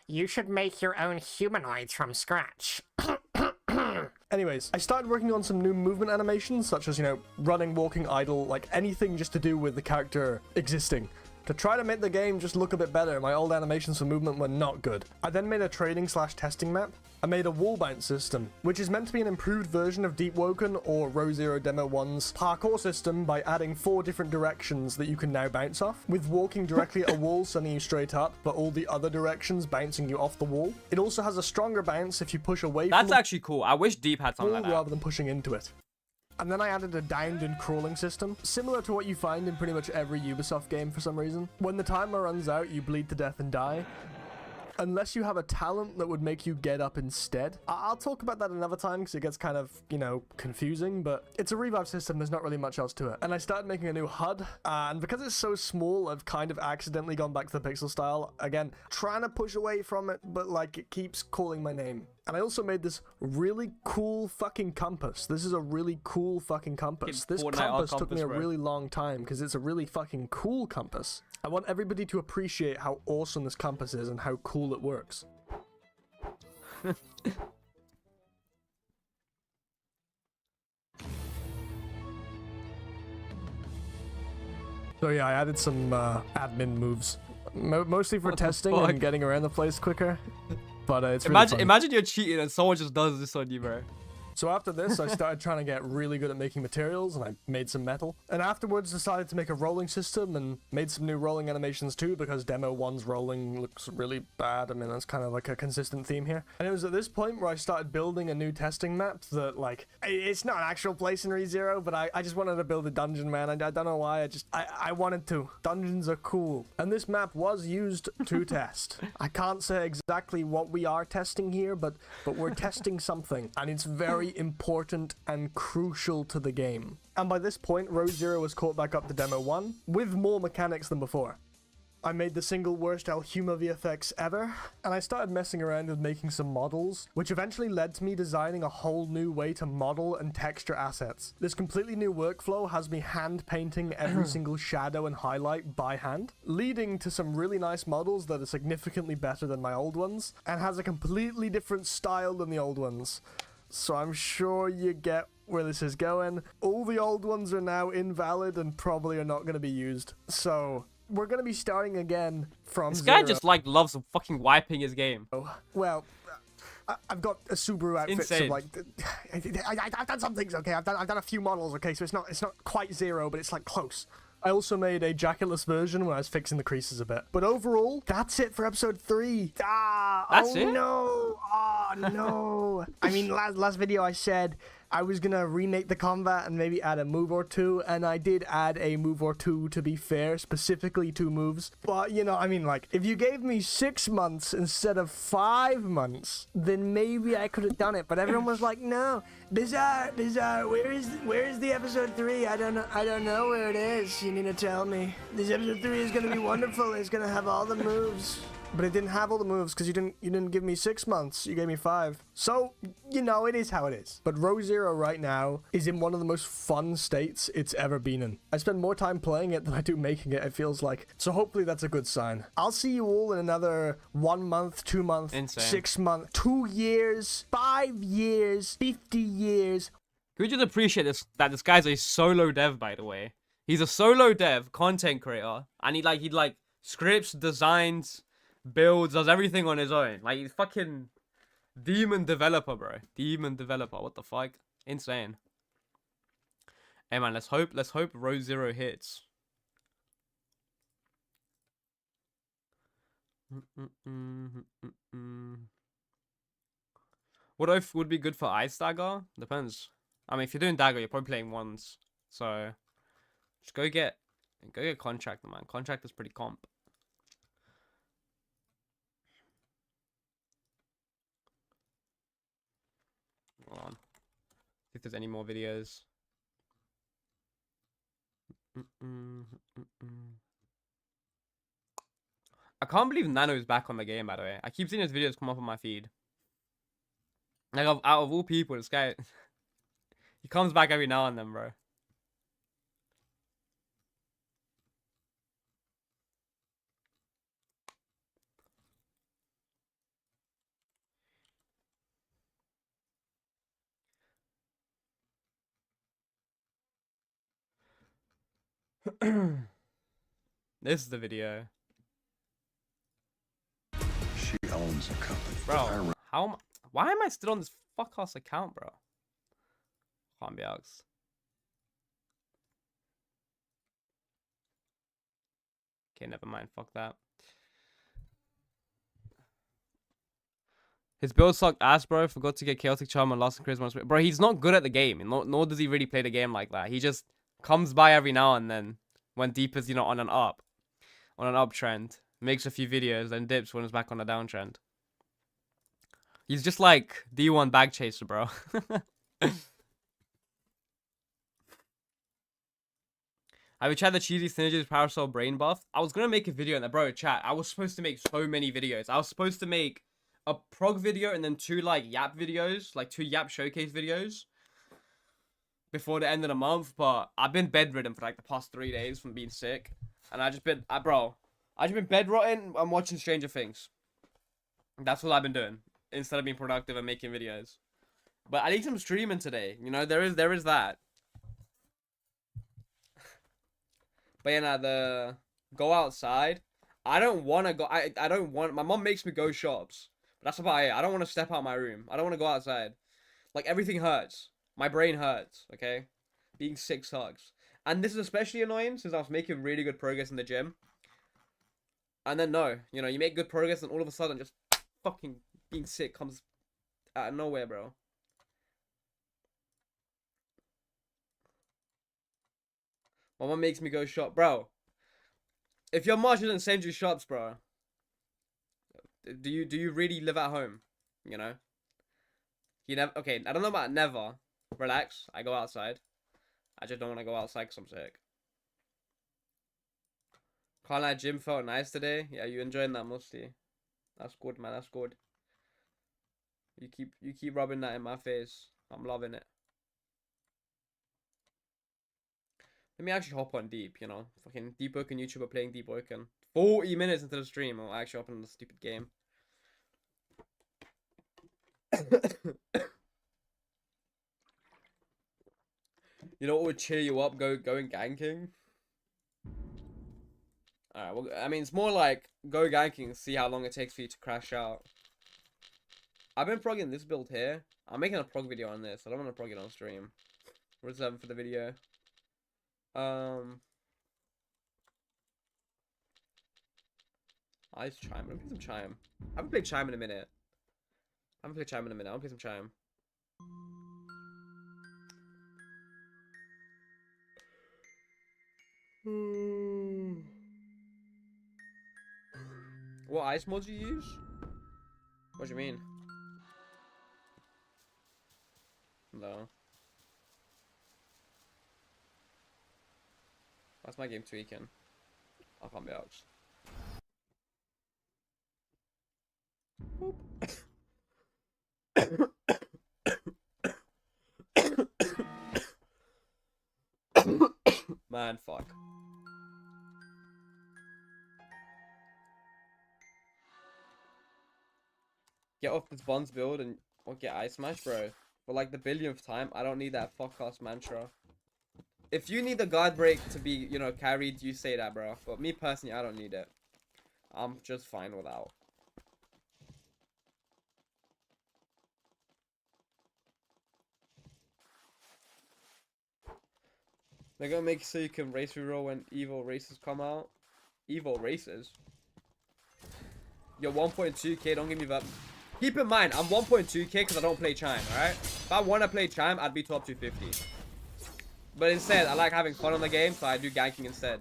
you should make your own humanoids from scratch. Anyways, I started working on some new movement animations, such as, you know, running, walking, idle, like anything just to do with the character existing. To try to make the game just look a bit better, my old animations for movement were not good. I then made a training/testing map. I made a wall bounce system, which is meant to be an improved version of Deepwoken or Row Demo 1's parkour system by adding 4 different directions that you can now bounce off, with walking directly at a wall sending you straight up, but all the other directions bouncing you off the wall. It also has a stronger bounce if you push away from That's actually cool. I wish Deep had the something wall like that. rather than pushing into it. And then I added a downed and crawling system, similar to what you find in pretty much every Ubisoft game for some reason. When the timer runs out, you bleed to death and die. Unless you have a talent that would make you get up instead. I'll talk about that another time because it gets kind of, you know, confusing, but it's a revive system, there's not really much else to it. And I started making a new HUD, and because it's so small, I've kind of accidentally gone back to the pixel style. Again, trying to push away from it, but like it keeps calling my name. And I also made this really cool fucking compass. This is a really cool fucking compass. This compass took me a really long time because it's a really fucking cool compass. I want everybody to appreciate how awesome this compass is and how cool it works. So yeah, I added some admin moves. Mostly for testing and getting around the place quicker. But it's really fun. Imagine you're cheating and someone just does this on you, bro. So after this, I started trying to get really good at making materials, and I made some metal. And afterwards, decided to make a rolling system, and made some new rolling animations too, because Demo 1's rolling looks really bad. I mean, that's kind of like a consistent theme here. And it was at this point where I started building a new testing map that, like, it's not an actual place in ReZero, but I just wanted to build a dungeon, man. I don't know why, I wanted to. Dungeons are cool. And this map was used to test. I can't say exactly what we are testing here, but we're testing something, and it's very important and crucial to the game. And by this point, Row Zero was caught back up to Demo 1 with more mechanics than before. I made the single worst Alhuma VFX ever, and I started messing around with making some models, which eventually led to me designing a whole new way to model and texture assets. This completely new workflow has me hand painting every single shadow and highlight by hand, leading to some really nice models that are significantly better than my old ones, and has a completely different style than the old ones. So I'm sure you get where this is going. All the old ones are now invalid and probably are not going to be used. So we're going to be starting again from This zero. guy just like loves fucking wiping his game. Well, I've got a Subaru outfit. Insane. So like, I've done some things. Okay, I've done a few models. Okay, so it's not quite zero, but it's like close. I also made a jacketless version when I was fixing the creases a bit. But overall, that's it for episode 3. That's it? No. Oh, no. I mean, last video I said I was going to remake the combat and maybe add a move or two. And I did add a move or two, to be fair, specifically 2 moves. But, you know, I mean, like, if you gave me 6 months instead of 5 months, then maybe I could have done it. But everyone was like, no, Bizarre, where is the episode 3? I don't know where it is. You need to tell me. This episode 3 is going to be wonderful. It's going to have all the moves. But it didn't have all the moves because you didn't give me 6 months. You gave me 5. So, you know, it is how it is. But Row Zero right now is in one of the most fun states it's ever been in. I spend more time playing it than I do making it, it feels like. So hopefully that's a good sign. I'll see you all in another 1 month, 2 months, Insane. 6 months, 2 years, 5 years, 50 years. Can we just appreciate this? That this guy's a solo dev, by the way. He's a solo dev, content creator, and he like scripts, designs, builds, does everything on his own. Like, he's fucking demon developer, bro. Demon developer. What the fuck? Insane. Hey man, let's hope Row Zero hits. What if would be good for Ice Dagger? Depends. I mean, if you're doing Dagger, you're probably playing ones. So just go get Contractor, man. Contractor's pretty comp. Hold on. See if there's any more videos. I can't believe Nano's back on the game, by the way. I keep seeing his videos come up on my feed. Like, out of all people, this guy... he comes back every now and then, bro. This is the video. She owns a company. Bro, why am I still on this fuck-ass account, bro? Can't be asked. Okay, never mind. Fuck that. His build sucked ass, bro. Forgot to get Chaotic Charm and lost in Charisma. Bro, he's not good at the game. Nor does he really play the game like that. He just comes by every now and then when Deep is, you know, on an uptrend. Makes a few videos, then dips when it's back on a downtrend. He's just like D1 bag chaser, bro. Have you tried the cheesy synergies Power Soul brain buff? I was gonna make a video on that, bro. Chat. I was supposed to make so many videos. I was supposed to make a prog video and then 2 like Yap videos, like 2 Yap showcase videos before the end of the month. But I've been bedridden for like the past 3 days from being sick, and I just been bedrotting and watching Stranger Things. That's what I've been doing instead of being productive and making videos. But at least I'm streaming today. You know, there is that. But yeah, nah, the go outside. I don't want to go. I don't want. My mom makes me go shops. But that's about it. I don't want to step out my room. I don't want to go outside. Like, everything hurts. My brain hurts, okay? Being sick sucks. And this is especially annoying since I was making really good progress in the gym. And then, no. You know, you make good progress and all of a sudden just fucking being sick comes out of nowhere, bro. My mom makes me go shop. Bro, if your mom doesn't send you shops, bro, do you really live at home? You know? You never... Okay, I don't know about never. Relax. I go outside. I just don't want to go outside because I'm sick. Can't lie, gym felt nice today. Yeah, you enjoying that mostly. That's good, man. That's good. You keep rubbing that in my face. I'm loving it. Let me actually hop on Deep, you know. Fucking Deepwoken YouTuber playing Deepwoken. 40 minutes into the stream, I'll actually hop on the stupid game. You know what would cheer you up going ganking? Alright, well, I mean, it's more like go ganking and see how long it takes for you to crash out. I've been progging this build here. I'm making a prog video on this. I don't want to prog it on stream. Reserve for the video. Ice Chime. I'm gonna play some Chime. I haven't played Chime in a minute. I want to play some Chime. What ice mods you use? What do you mean? No. That's my game tweaking. I can't be out. Man, fuck. Get off this Bonds build and or get Ice Smash, bro. For like the billionth time, I don't need that fuck-ass mantra. If you need the guard break to be, you know, carried, you say that, bro. But me personally, I don't need it. I'm just fine without. They're gonna make it so you can race reroll when evil races come out. Evil races? You're 1.2k, don't give me that. Keep in mind, I'm 1.2k because I don't play Chime, alright? If I want to play Chime, I'd be top 250. But instead, I like having fun on the game, so I do ganking instead.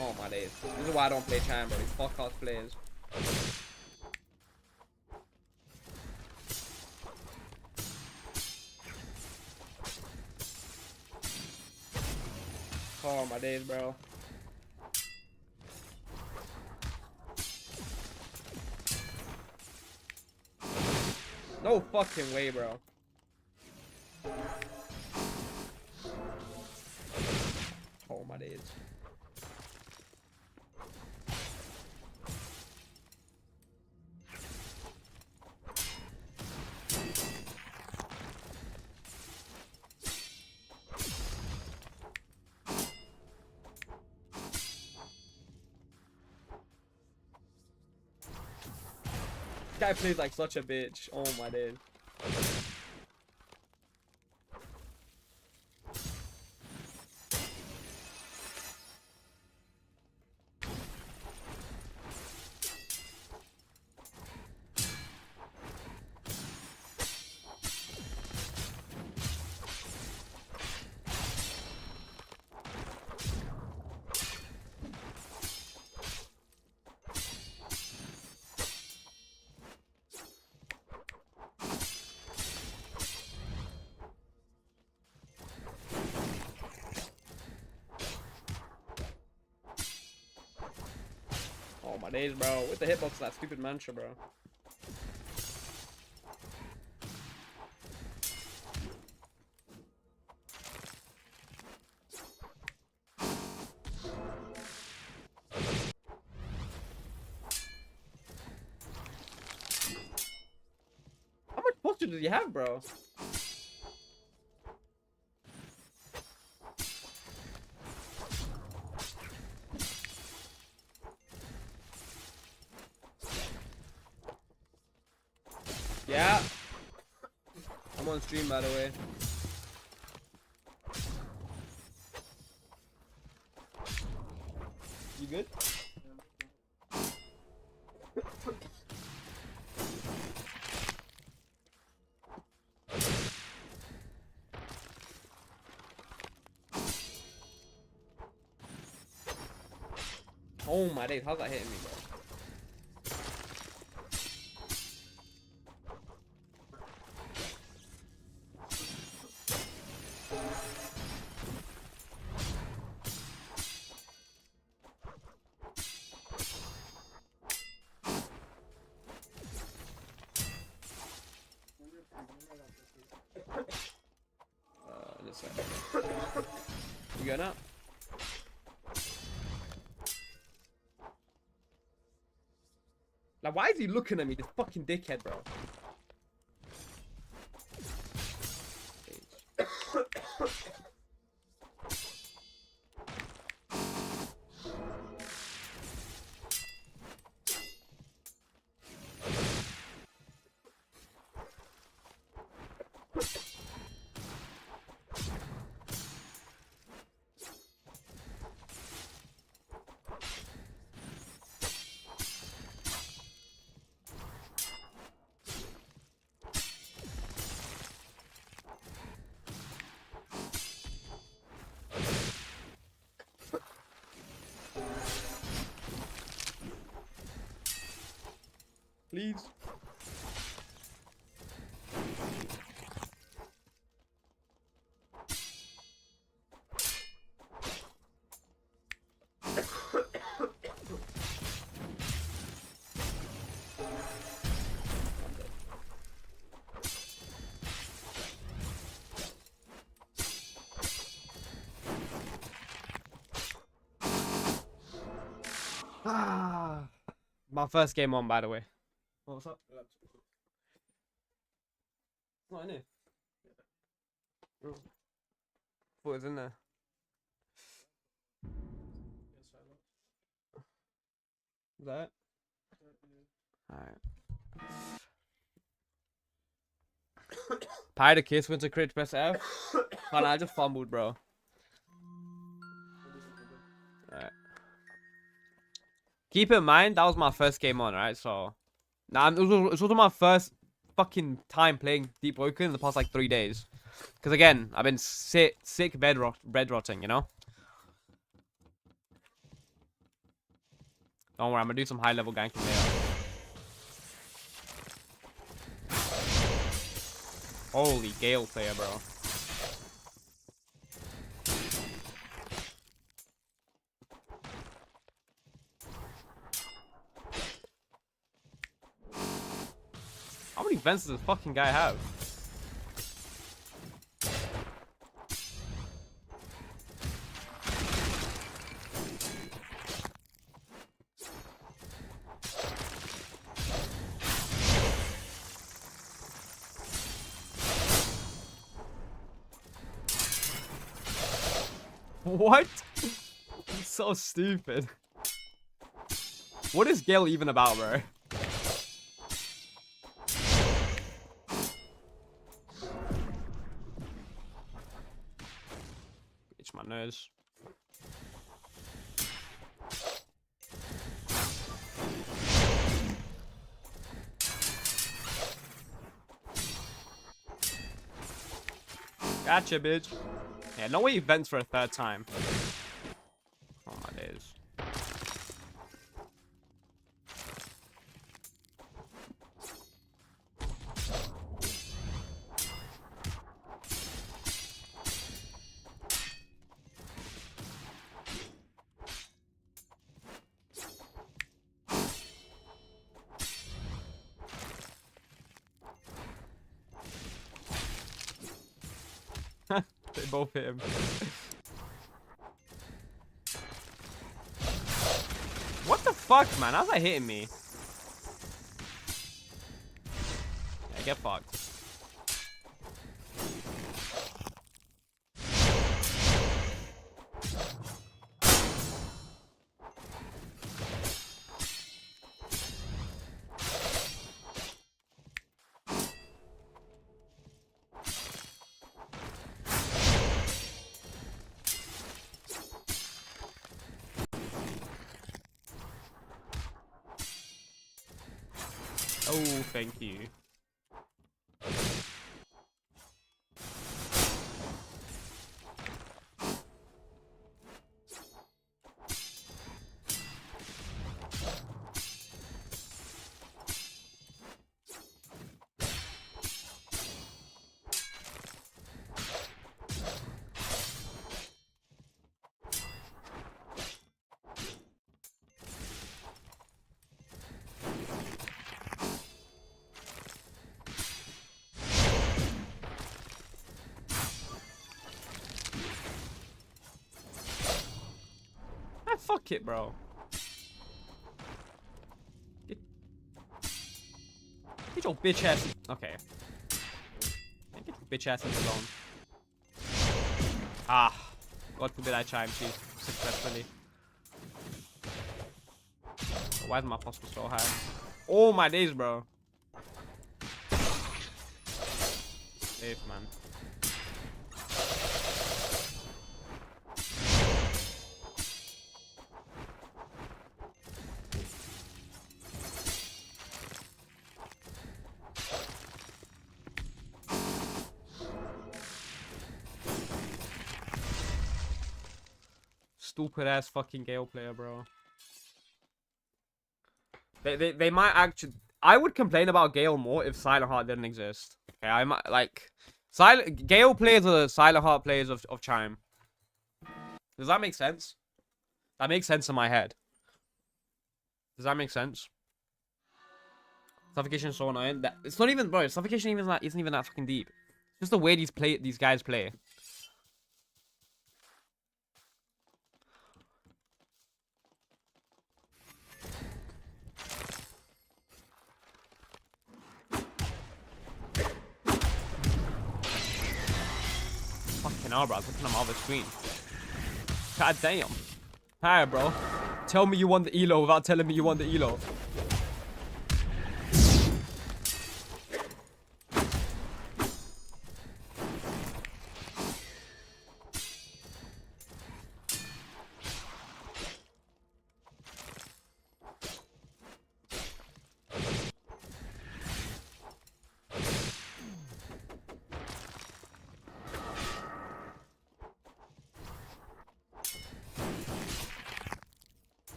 Oh my days. This is why I don't play Chime, bro. These fuck-ass players. Oh my days, bro. No fucking way, bro. Oh my days. Guy plays like such a bitch. Oh my days. Oh my days, bro. With the hitbox of that stupid mantra, bro. How much posture does he have, bro? Yeah. I'm on stream, by the way. You good? Oh my days, how's that hitting me, bro? Just a second. You going up? Like, why is he looking at me, this fucking dickhead, bro? Please. My first game on, by the way. What's up? Not in here. Oh. Thought it was in there. Is that it? Alright. Pirate Kiss went to crit, press F. Oh no, I just fumbled, bro. Alright. Keep in mind, that was my first game on, right? So, now it was also my first fucking time playing Deepwoken in the past like 3 days. Because again, I've been sick bed rotting, you know? Don't worry, I'm gonna do some high level ganking later. Holy Gale player, bro. How many vents does this fucking guy have? What? He's so stupid. What is Gale even about, bro? knows. Gotcha, bitch. Yeah, no way he vents for a third time. Oh my days. They both hit him. What the fuck, man? How's that hitting me? Yeah, get fucked. Oh, thank you. Fuck it, bro. Get your bitch ass. Okay. Get your bitch ass in the zone. Ah. God forbid I chime you successfully. Why is my possible so high? Oh my days, bro. Safe, man. Stupid ass fucking Gale player, bro. They might actually. I would complain about Gale more if Silent Heart didn't exist. Okay, I might like Gale players are the Silent Heart players of Chime. Does that make sense? That makes sense in my head. Does that make sense? Suffocation is so annoying. That it's not even, bro. Suffocation isn't even that fucking deep. It's just the way these guys play. Fucking hell, bro. I was looking at my other screen. God damn. Hi, bro. Tell me you won the elo without telling me you won the elo.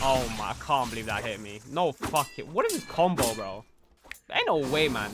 Oh my, I can't believe that hit me. No fucking. What is this combo, bro? There ain't no way, man.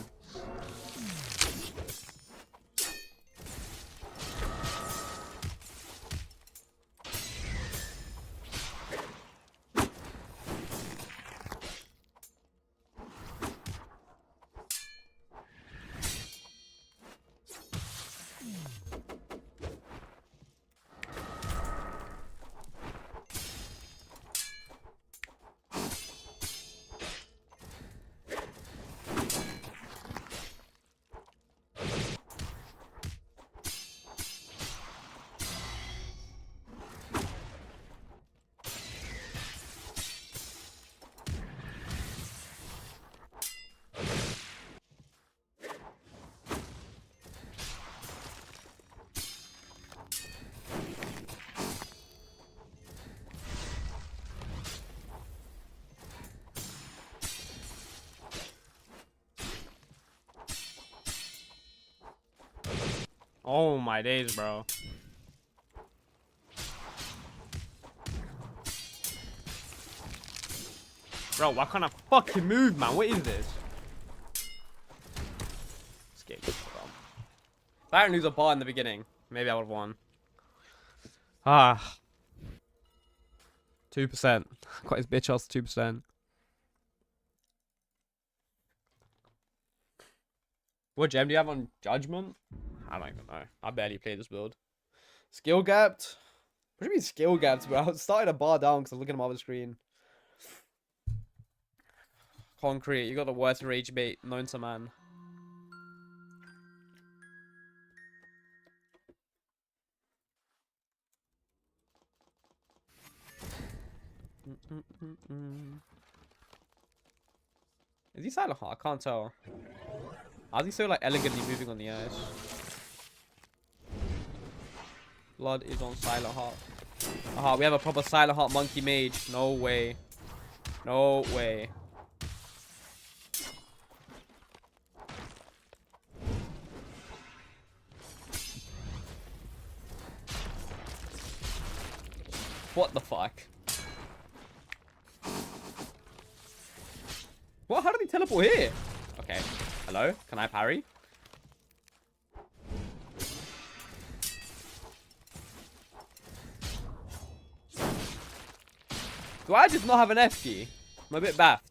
Oh my days, bro. Bro, what kind of fucking move, man? What is this? Skip. If I didn't lose a bar in the beginning, maybe I would have won. Ah. 2%. Got his bitch ass 2%. What gem do you have on Judgment? I don't even know. I barely play this build. Skill gapped? What do you mean skill gapped, bro? I started a bar down because I was looking at my other screen. Concrete, you got the worst rage bait known to man. Is he silent heart? I can't tell. How's he so like elegantly moving on the ice? Blood is on silent heart. Aha, we have a proper silent heart monkey mage. No way. No way. What the fuck? What? How did he teleport here? Okay. Hello? Can I parry? Do I just not have an F key? I'm a bit baffed.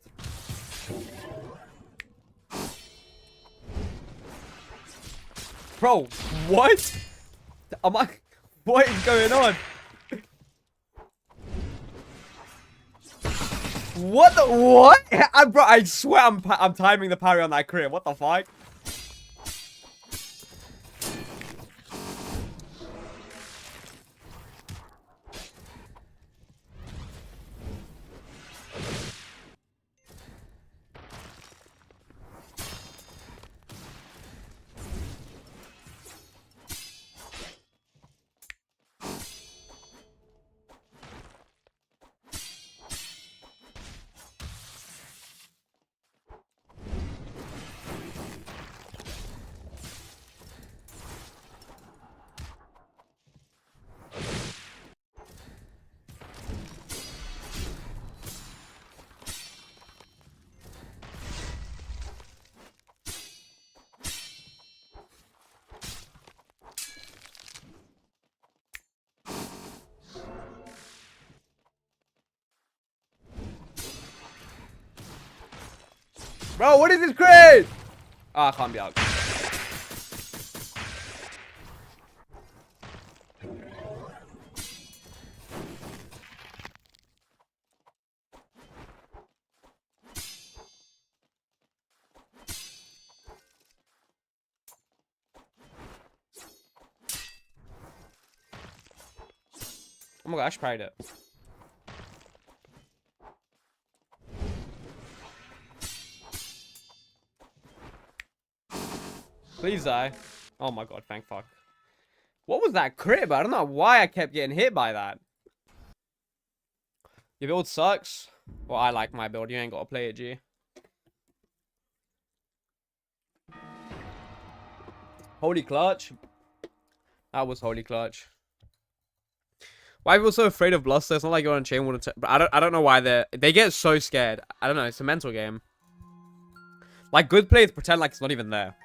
Bro, what? Am I... What is going on? What the... What? Bro, I swear I'm timing the parry on that crit. What the fuck? Bro, what is this crit? Ah, I can't be out. Oh my gosh, tried it. Please die. Oh my god, thank fuck. What was that crit? But I don't know why I kept getting hit by that. Your build sucks. Well, I like my build. You ain't got to play it, G. Holy clutch. That was holy clutch. Why are people so afraid of Bluster? It's not like you're on chain water. But I don't know why they get so scared. I don't know. It's a mental game. Like good players pretend like it's not even there.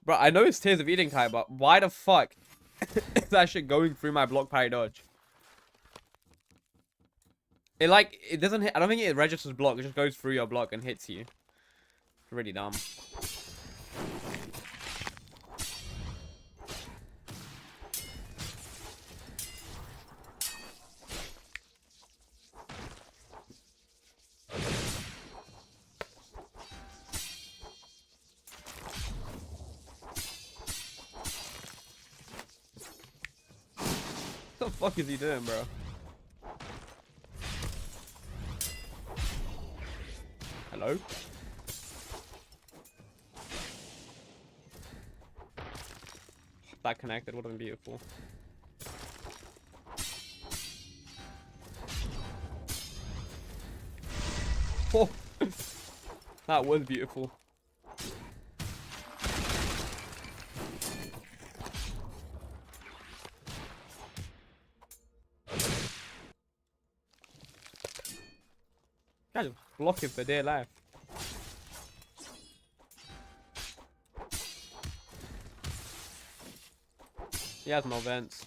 Bro, I know it's Tears of Eden Kai, but why the fuck is that shit going through my block parry dodge? It doesn't hit. I don't think it registers block. It just goes through your block and hits you. It's really dumb. What the fuck is he doing, bro? Hello? That connected would have been beautiful. Oh, that was beautiful. block him for dear life. He has no vents.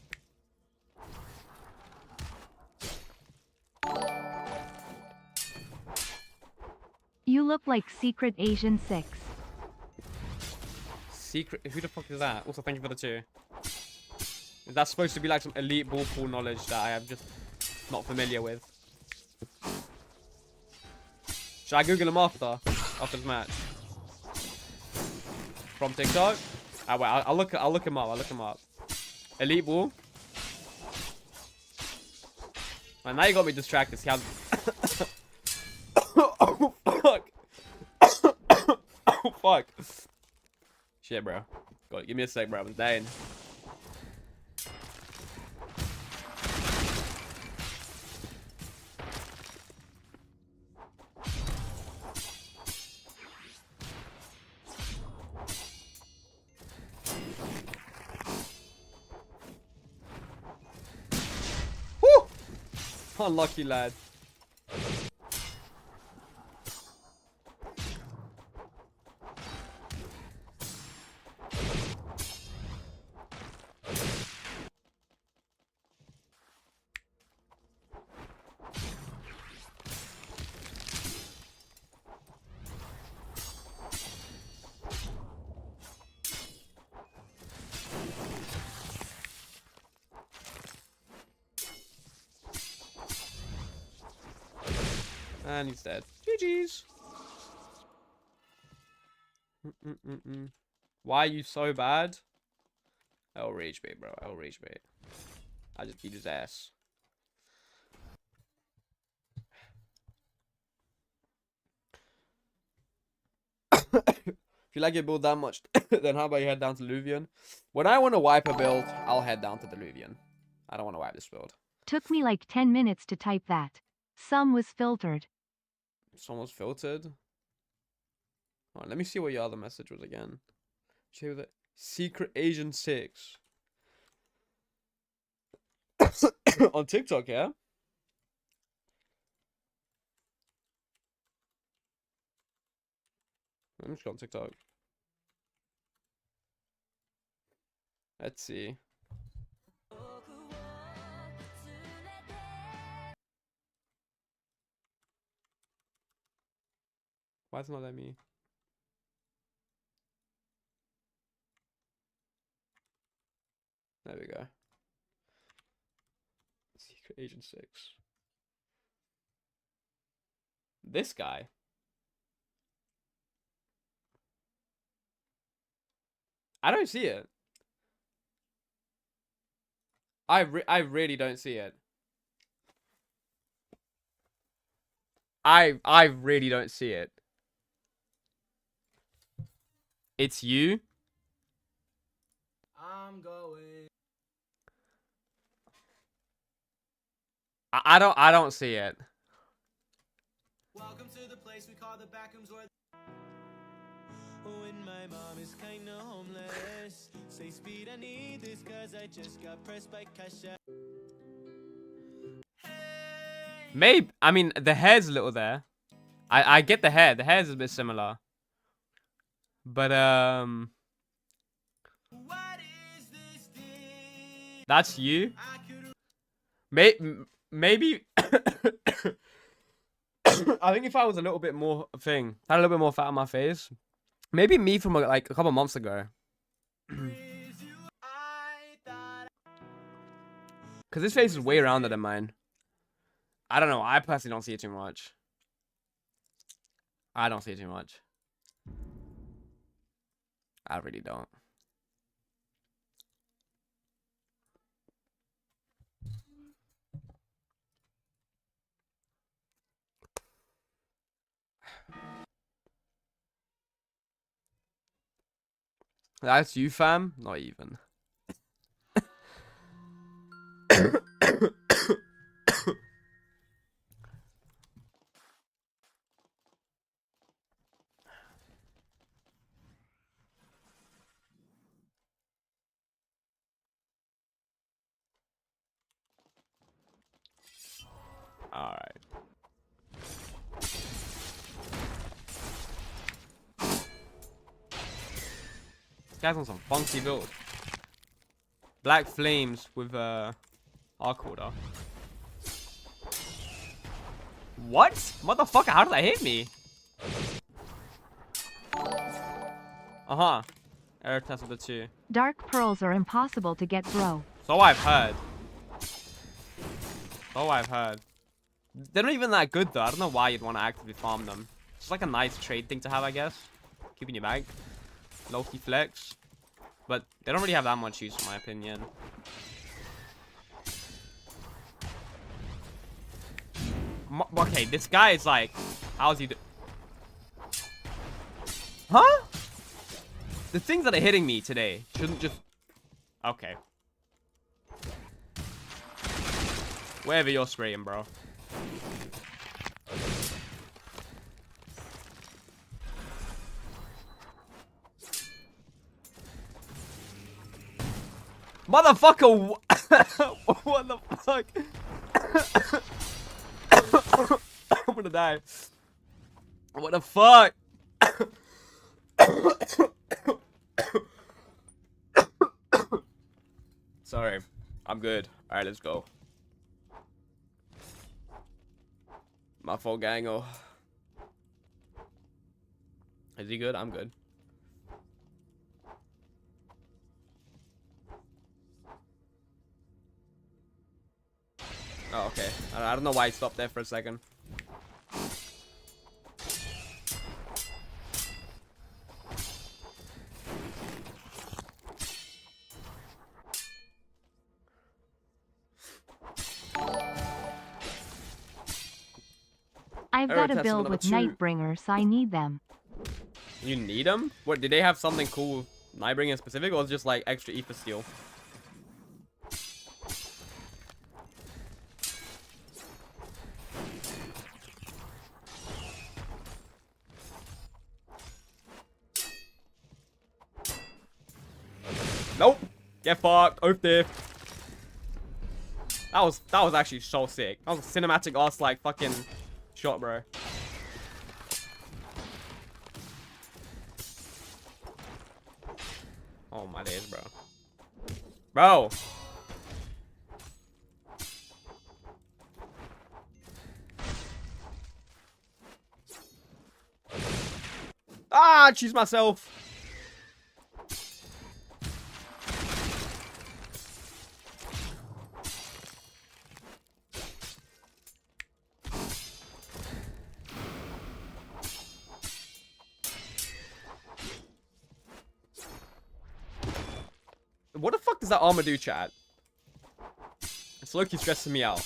You look like Secret Asian 6. Secret. Who the fuck is that? Also, thank you for the 2. Is that supposed to be like some elite ball pool knowledge that I am just not familiar with? Should I Google him after this match? From TikTok? Ah, wait, I'll look him up. I'll look him up. Elite ball. Man, now you got me distracted. See how... Oh, fuck. Oh, fuck. Shit, bro. God, give me a sec, bro. I'm dying. Woo! Unlucky lad. And he's dead. GG's. Why are you so bad? I'll rage bait, bro. I'll rage bait. I just beat his ass. If you like your build that much, then how about you head down to Luvian? When I want to wipe a build, I'll head down to the Luvian. I don't want to wipe this build. Took me like 10 minutes to type that. Some was filtered. Someone's filtered. Alright, let me see what your other message was again. Share with it. Secret Asian 6. On TikTok, yeah? Let me just go on TikTok. Let's see. Why is it not letting me? There we go. Secret Agent 6. This guy. I don't see it. I really don't see it. I really don't see it. It's you. I'm going. I don't see it. Welcome to the place we call the Backrooms where when my mom is kinda homeless. Say speed, I need this cause I just got pressed by Kasha. Maybe, I mean, the hair's a little there. I get the hair. The hair's a bit similar. But, What is this thing? that's you? I could Maybe... I think if I was a little bit more thing, had a little bit more fat on my face, maybe me from like a couple months ago. Because this face is way rounder than mine. I don't know. I personally don't see it too much. I don't see it too much. I really don't. That's you, fam? Not even. Alright. guy's on some funky build. Black flames with arc order. What? Motherfucker, how did that hit me? Uh-huh. Error test of the 2. Dark pearls are impossible to get, bro. So I've heard. So I've heard. They're not even that good though. I don't know why you'd want to actively farm them. It's like a nice trade thing to have, I guess. Keep in your bag. Low-key flex. But they don't really have that much use in my opinion. Okay, this guy is like... How's he do... Huh? The things that are hitting me today shouldn't just... Okay. Wherever you're spraying, bro. Motherfucker! What the fuck? I'm gonna die. What the fuck? Sorry. I'm good. Alright, let's go. My fault, gango. Is he good? I'm good. Oh, okay. I don't know why he stopped there for a second. I've got a build with Nightbringer, so I need them. You need them? What, did they have something cool with Nightbringer in specific, or was it just like extra ether steel? Nope. Get fucked. Oath there. That was actually so sick. That was a cinematic ass like fucking shot, bro. Oh my days, bro. Bro. Ah, choose myself. What the fuck does that armor do, chat? It's low-key stressing me out.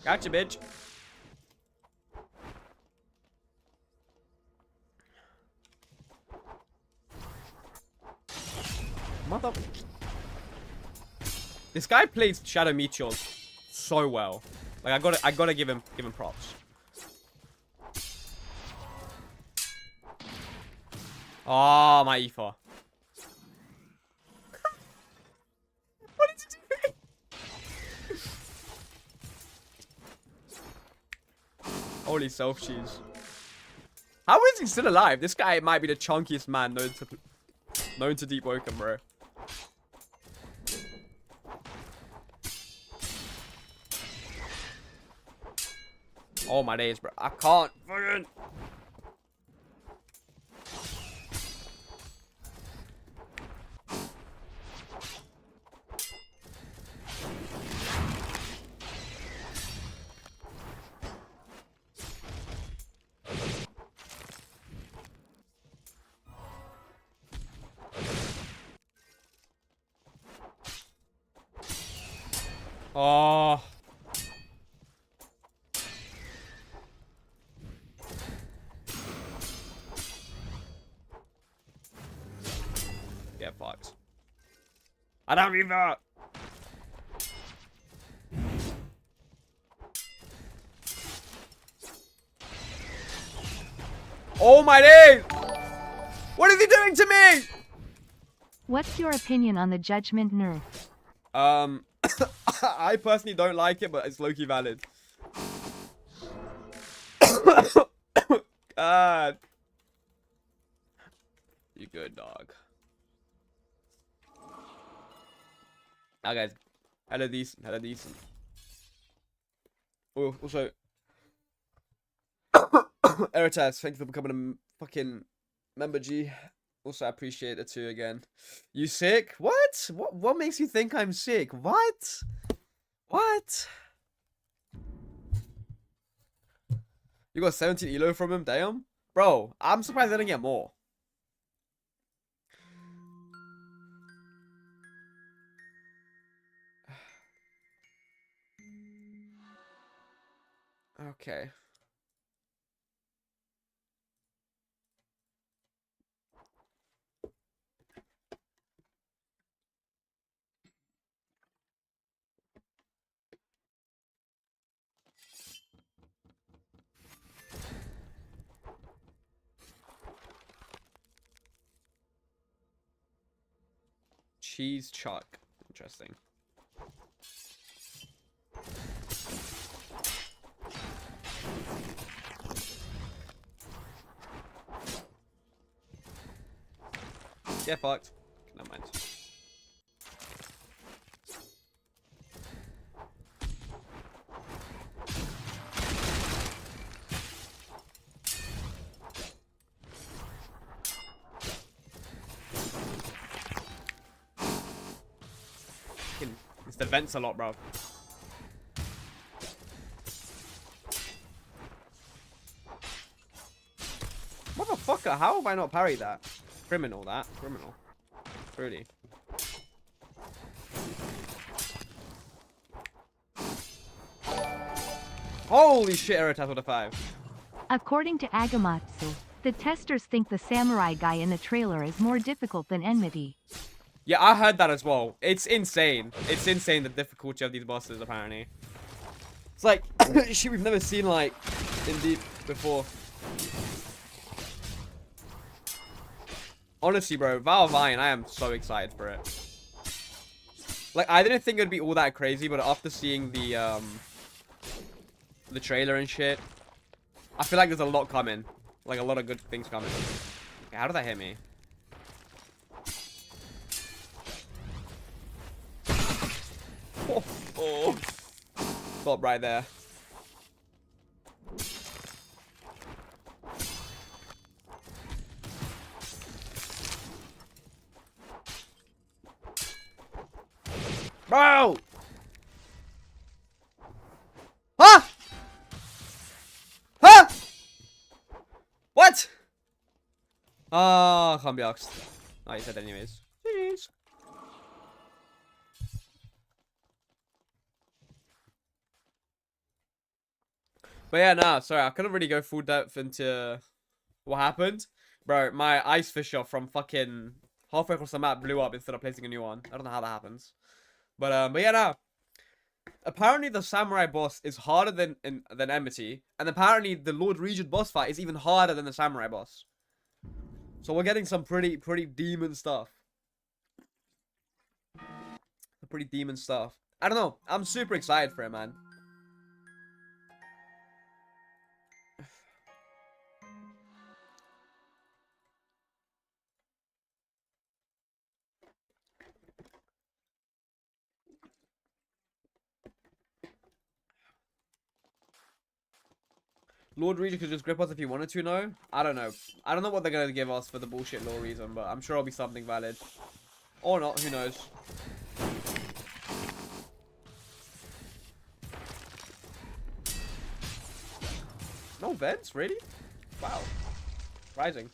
Gotcha, bitch. Mother... This guy plays Shadow Meteors so well. Like I gotta give him props. Oh, my ether. What is he doing? Holy self cheese. How is he still alive? This guy might be the chunkiest man known to Deepwoken, bro. Oh my days, bro. I can't. Fucking. Oh. Get fucked. I don't need that. Oh my days! What is he doing to me? What's your opinion on the judgment nerf? I personally don't like it, but it's low-key valid. God. good, dog. Ah, guys. Hella decent. Hella decent. Oh, also. Eritas, thank you for becoming a fucking member, G. Also, I appreciate it too again. You sick? What? What makes you think I'm sick? What? What? You got 17 elo from him? Damn. Bro, I'm surprised I didn't get more. Okay. Cheese chuck. Interesting. Get fucked. Never mind. It's the vents a lot, bro. Motherfucker, how have I not parried that? Criminal, that. Criminal. Really. Holy shit, Eritas with a 5. According to Agamatsu, the testers think the samurai guy in the trailer is more difficult than Enmity. Yeah, I heard that as well. It's insane. It's insane, the difficulty of these bosses, apparently. It's like, shit we've never seen, like, in Deep before. Honestly, bro, VOW of Iron, I am so excited for it. Like, I didn't think it would be all that crazy, but after seeing the trailer and shit, I feel like there's a lot coming. Like, a lot of good things coming. Okay, how did that hit me? Oh. Stop right there. Bro! Huh? Huh? What? Ah, can't be asked. Oh, you said anyways. Jeez. But yeah, nah, sorry, I couldn't really go full depth into what happened. Bro, my ice fisher from fucking halfway across the map blew up instead of placing a new one. I don't know how that happens. But yeah, nah. Apparently the samurai boss is harder than Enmity, and apparently the Lord Regent boss fight is even harder than the samurai boss. So we're getting some pretty demon stuff. Pretty demon stuff. I don't know. I'm super excited for it, man. Lord Regent could just grip us if he wanted to, no? I don't know. I don't know what they're going to give us for the bullshit law reason, but I'm sure it'll be something valid. Or not, who knows. No vents, really? Wow. Rising.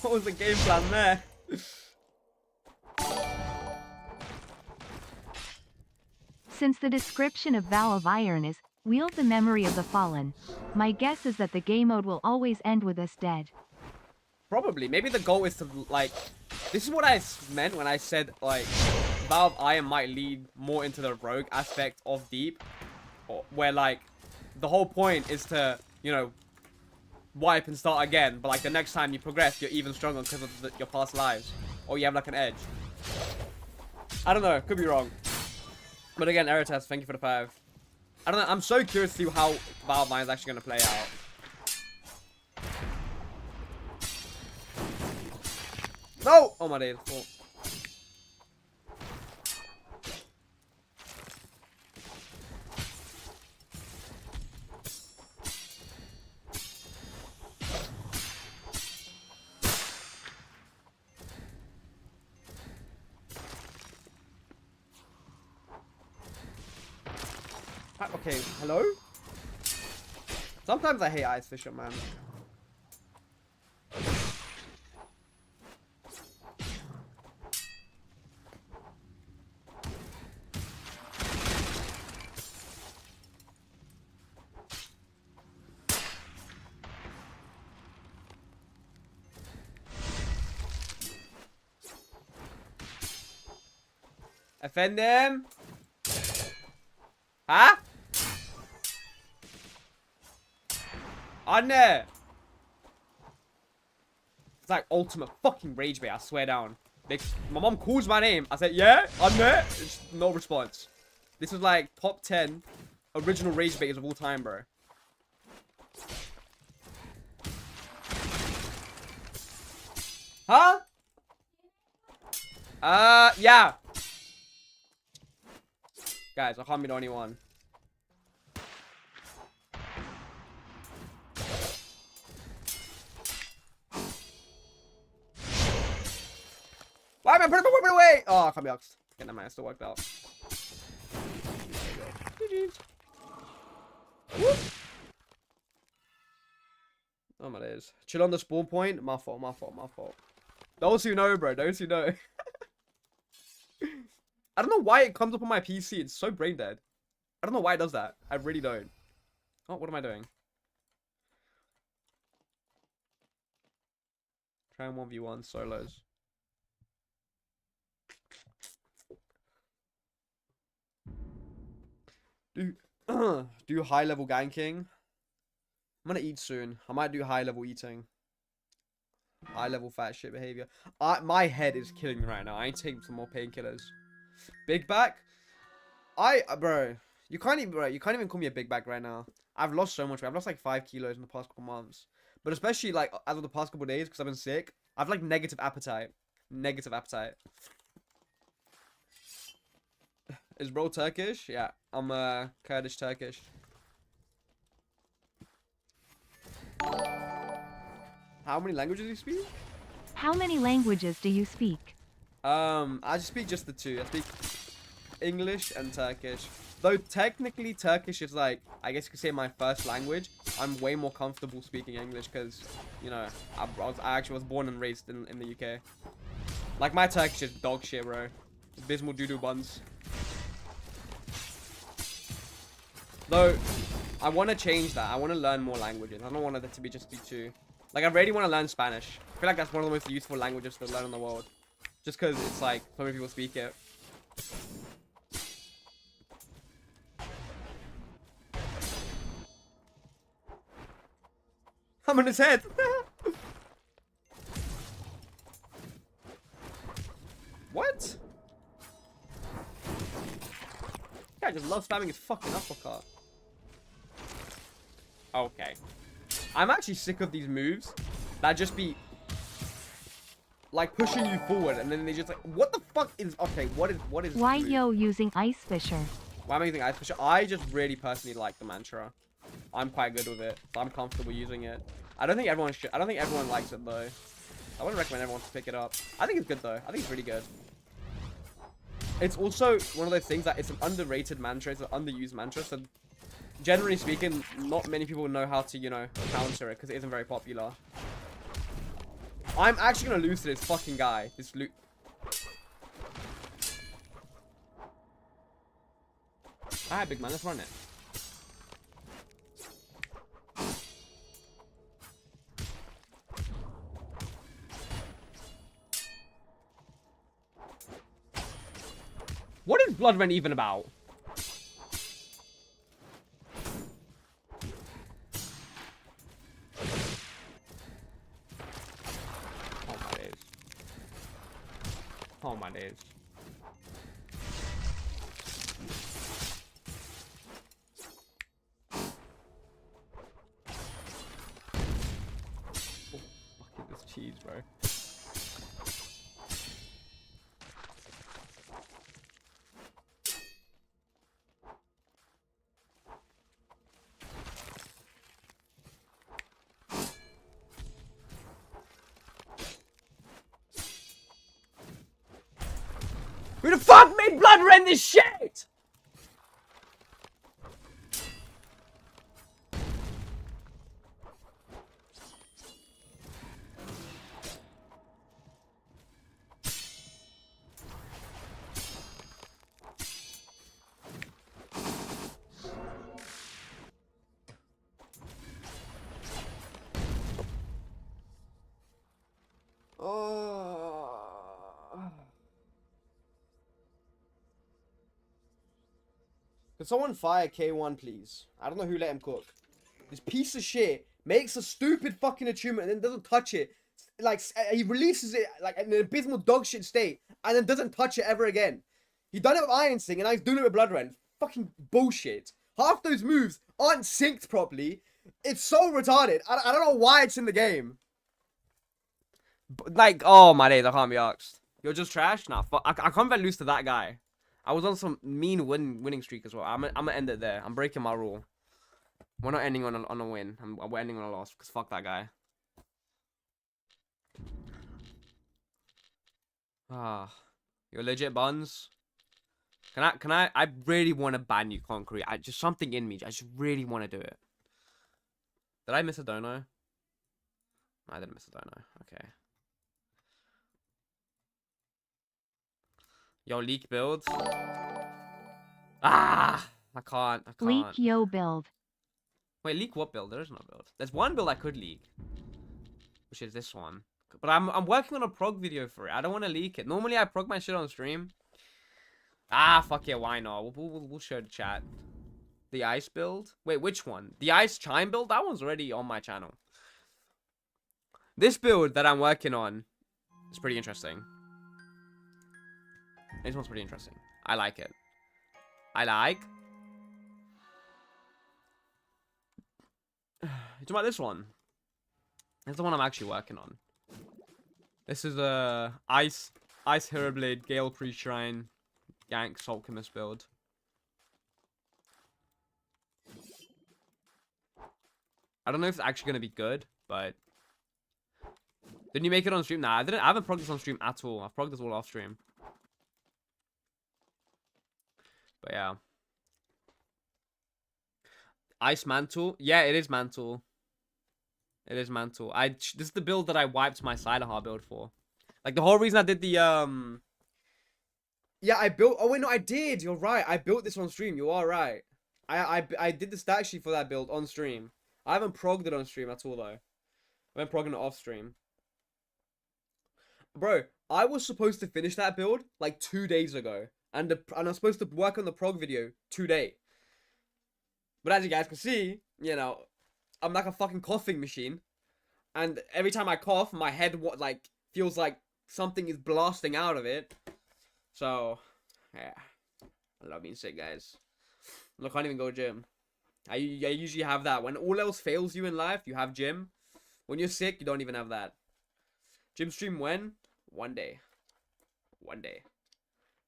What was the game plan there? Since the description of Vow of Iron is, wield the memory of the fallen, my guess is that the game mode will always end with us dead. Probably. Maybe the goal is to, like... This is what I meant when I said, like, Vow of Iron might lead more into the rogue aspect of Deep. Where, like, the whole point is to, you know, wipe and start again. But, like, the next time you progress, you're even stronger because of your past lives. Or you have, like, an edge. I don't know. Could be wrong. But again, error test, thank you for the 5. I don't know. I'm so curious to see how Vow of Iron is actually going to play out. No! Oh my days. Oh. Okay, hello? Sometimes I hate Ice Fisher, man. Offend them? Huh? On there! It's like ultimate fucking rage bait, I swear down. My mom calls my name. I said, yeah, I'm there. It's no response. This is like top 10 original rage baiters of all time, bro. Huh? Yeah. Guys, I can't be the only one. Why am I putting it away? Oh, I can't be oxed. Getting that man still worked out. GG's. Oh my days. Chill on the spawn point. My fault, my fault, my fault. Those who know, bro. Those who know. I don't know why it comes up on my PC. It's so brain dead. I don't know why it does that. I really don't. Oh, what am I doing? Try and 1v1 solos. Do high level ganking. I'm gonna eat soon. I might do high level eating. High level fat shit behavior. My head is killing me right now. I ain't taking some more painkillers. Big back. Bro, you can't even call me a big back right now. I've lost so much weight. I've lost like 5 kilos in the past couple months. But especially like as of the past couple days, because I've been sick, I've like negative appetite. Negative appetite. Is bro Turkish? Yeah, I'm Kurdish Turkish. How many languages do you speak? How many languages do you speak? I just speak just the 2. I speak English and Turkish. Though technically Turkish is like, I guess you could say my first language. I'm way more comfortable speaking English because, you know, I actually was born and raised in the UK. Like my Turkish is dog shit, bro. Abysmal doo-doo buns. Though, I want to change that. I want to learn more languages. I don't want it to be just be 2. Like, I really want to learn Spanish. I feel like that's one of the most useful languages to learn in the world. Just because it's like, so many people speak it. I'm on his head! What? I just love spamming his fucking uppercut. Okay. I'm actually sick of these moves that just be like pushing you forward and then they just like, what the fuck is, okay, what is Why yo using Ice Fisher? Why am I using Ice Fisher? I just really personally like the mantra. I'm quite good with it, so I'm comfortable using it. I don't think everyone likes it though. I wouldn't recommend everyone to pick it up. I think it's good though. I think it's really good. It's also one of those things that it's an underrated mantra, it's an underused mantra, so generally speaking, not many people know how to, you know, counter it because it isn't very popular. I'm actually gonna lose to this fucking guy. This loot. Alright, big man, let's run it. What is Blood Rent even about? Oh my days. Oh my days. Oh, fucking this cheese, bro. Who the fuck made Blood Rent this shit? Could someone fire K1, please? I don't know who let him cook. This piece of shit makes a stupid fucking achievement and then doesn't touch it. Like, he releases it like in an abysmal dog shit state and then doesn't touch it ever again. He done it with Iron Sting and now he's doing it with Blood Rent. Fucking bullshit. Half those moves aren't synced properly. It's so retarded. I don't know why it's in the game. Like, oh my days, I can't be asked. You're just trash? Nah, fuck. I can't even lose to that guy. I was on some mean winning streak as well. I'm gonna end it there. I'm breaking my rule. We're not ending on a win. We're ending on a loss because fuck that guy. Ah, you're legit buns. Can I? I really want to ban you, Concrete. Just something in me. I just really want to do it. Did I miss a dono? I didn't miss a dono. Okay. Yo, leak builds. Ah, I can't. Leak yo build. Wait, leak what build? There is no build. There's one build I could leak, which is this one. But I'm working on a prog video for it. I don't want to leak it. Normally I prog my shit on stream. Ah, fuck yeah, why not? We'll show the chat. The ice build. Wait, which one? The ice chime build. That one's already on my channel. This build that I'm working on is pretty interesting. This one's pretty interesting. I like it. I like. You talking about this one? This is the one I'm actually working on. This is a Ice Hero Blade Gale Pre-Shrine Gank Salchemist build. I don't know if it's actually gonna be good, but didn't you make it on stream? Nah, I haven't progged this on stream at all. I've progged this all off stream. But yeah. Ice Mantle. Yeah, it is Mantle. It is Mantle. This is the build that I wiped my Silaha build for. Like, the whole reason I did the, Yeah, I built... Oh, wait, no, I did. You're right. I built this on stream. You are right. I did the stat sheet for that build on stream. I haven't progged it on stream at all, though. I've been progging it off stream. Bro, I was supposed to finish that build, like, 2 days ago. And I'm supposed to work on the prog video today. But as you guys can see, you know, I'm like a fucking coughing machine. And every time I cough, my head, feels like something is blasting out of it. So, yeah. I love being sick, guys. I can't even go gym. I usually have that. When all else fails you in life, you have gym. When you're sick, you don't even have that. Gym stream when? One day. One day.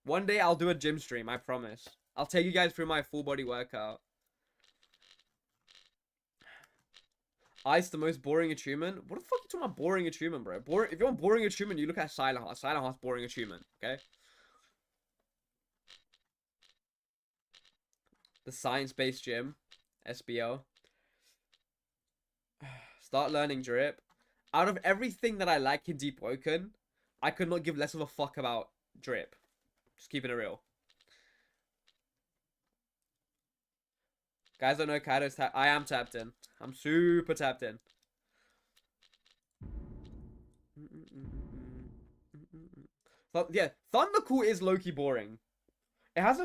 One day I'll do a gym stream, I promise. I'll take you guys through my full body workout. Ice, the most boring achievement? What the fuck are you talking about boring achievement, bro? If you want boring achievement, you look at Silaha. Silaha's boring achievement, okay? The science-based gym. SBO. Start learning drip. out of everything that I like in Deepwoken, I could not give less of a fuck about Drip. Just keeping it real. Guys don't know Kaido's I am tapped in. I'm super tapped in. Yeah, Thundercool is low-key boring. It has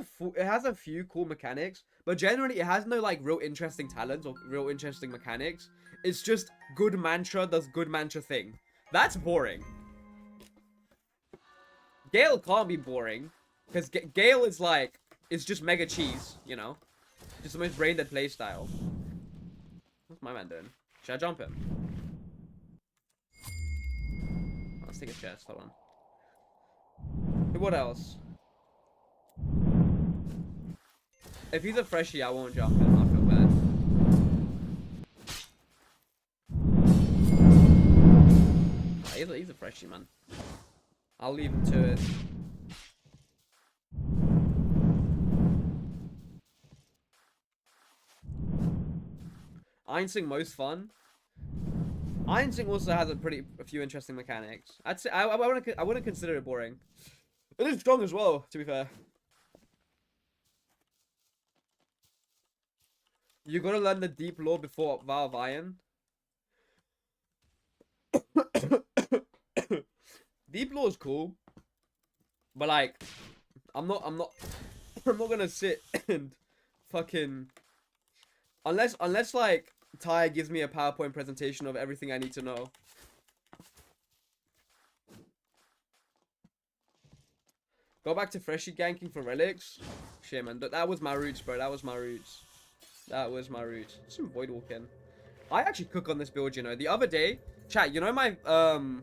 a few cool mechanics, but generally it has no like real interesting talents or real interesting mechanics. It's just good mantra does good mantra thing. That's boring. Gale can't be boring, because Gale is like, it's just mega cheese, you know? Just the most brain-dead playstyle. What's my man doing? Should I jump him? Let's take a chest, hold on. What else? If he's a freshie, I won't jump him, I feel bad. He's a freshie, man. I'll leave him to it. Einsing most fun. Einsing also has a few interesting mechanics. I'd say I wouldn't consider it boring. It is strong as well, to be fair. You gotta learn the deep lore before VOW of Iron. Deep lore is cool, but like, I'm not gonna sit and fucking unless like Ty gives me a PowerPoint presentation of everything I need to know. Go back to freshie ganking for relics. Shit, man, that was my roots, bro. That was my roots. That was my roots. Some void walking. I actually cook on this build, you know. The other day, chat, you know my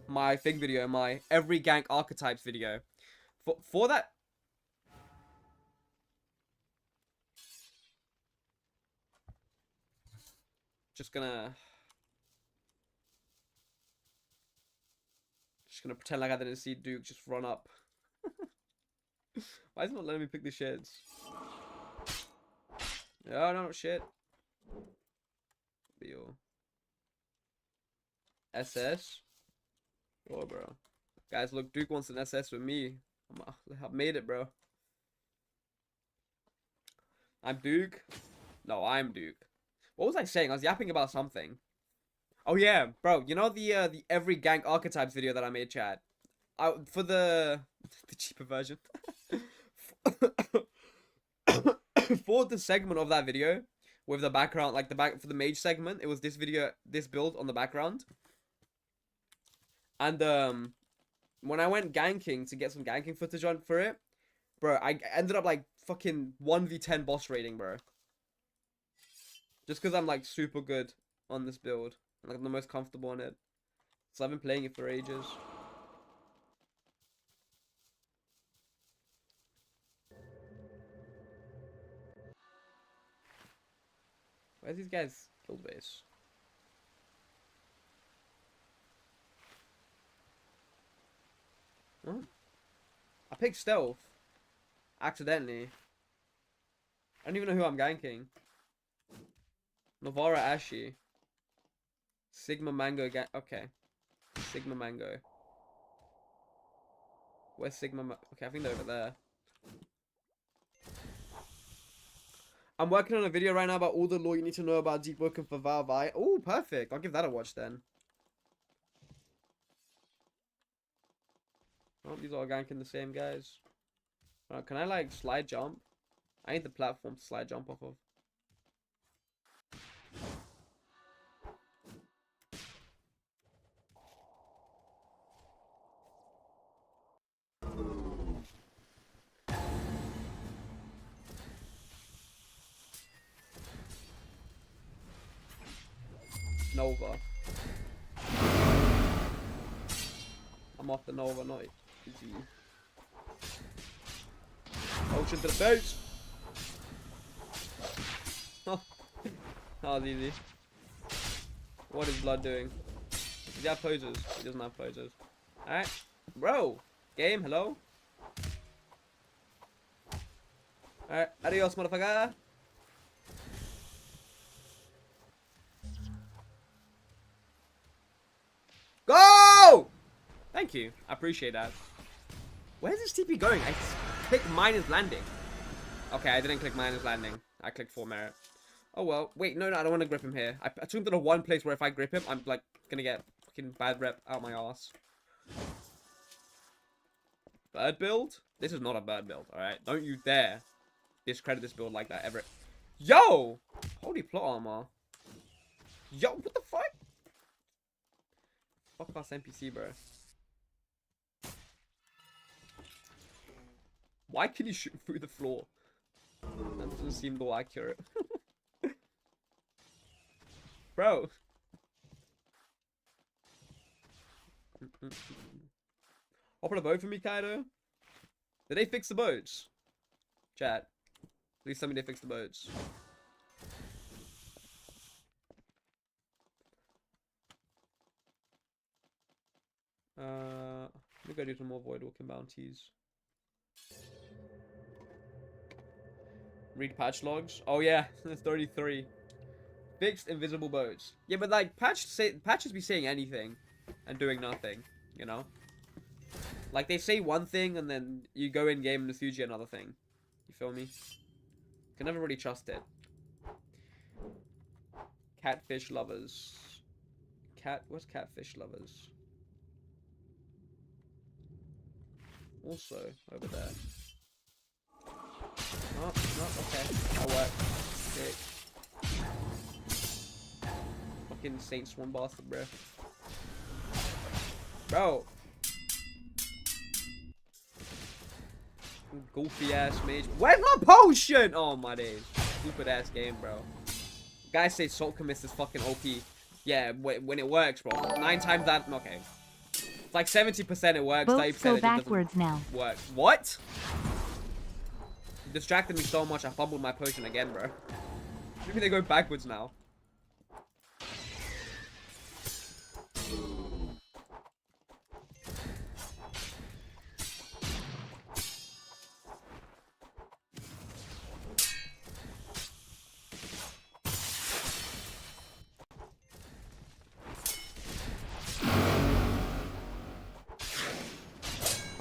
my thing video, my every gank archetypes video. For that. Just gonna pretend like I didn't see Duke just run up. Why is it not letting me pick the sheds? Oh no, shit. Yo. SS. Oh, bro. Guys, look, Duke wants an SS with me. I've made it, bro. I'm Duke. No, I'm Duke. What was I saying? I was yapping about something. Oh yeah, bro. You know the every gank archetypes video that I made, chat. For the cheaper version. For the segment of that video with the background, like for the mage segment, it was this video, this build on the background. And when I went ganking to get some ganking footage on for it, bro, I ended up like fucking 1v10 boss raiding, bro. Just because I'm like super good on this build, like I'm the most comfortable on it. So I've been playing it for ages. Where's these guys' guild base? Huh? I picked stealth. Accidentally. I don't even know who I'm ganking. Novara Ashi. Sigma Mango okay. Sigma Mango. Where's Sigma okay, I think they're over there. I'm working on a video right now about all the lore you need to know about Deepwoken for VOW of Iron. Oh, perfect. I'll give that a watch then. Oh, these are all ganking the same guys. Can I like slide jump? I need the platform to slide jump off of. Nova. I'm off the Nova, not easy. Ocean to the face! Oh, that was easy. What is Blood doing? Does he have posers? He doesn't have posers. Alright. Bro! Game, hello? Alright, adios, motherfucker! Thank you. I appreciate that. Where's this TP going? I clicked minus landing. Okay, I didn't click minus landing. I clicked for merit. Oh well. Wait, no, I don't want to grip him here. I took him to the one place where if I grip him, I'm like gonna get fucking bad rep out my ass. Bird build? This is not a bird build, alright? Don't you dare discredit this build like that ever. Yo! Holy plot armor. Yo, what the fuck? Fuck us NPC, bro. Why can you shoot through the floor? That doesn't seem more accurate. Bro. Open a boat for me, Kaido. Did they fix the boats? Chat. Please tell me they fixed the boats. Let me go do some more void walking bounties. Read patch logs. Oh yeah, 33. Fixed invisible boats. Yeah, but like patches be saying anything and doing nothing, you know? Like they say one thing and then you go in game and it's usually another thing. You feel me? Can never really trust it. Catfish lovers. What's catfish lovers? Also over there. Oh, no, okay. That'll work. Okay. Fucking Saint Swan bastard, bro. Bro. Goofy ass mage. Where's my potion? Oh my days. Stupid ass game, bro. Guys say Salt Commist is fucking OP. Yeah, when it works, bro. 9 times that. Okay. It's like 70% it works. Boats 30% go it backwards doesn't now. work. What? You distracted me so much I fumbled my potion again, bro. Maybe they go backwards now.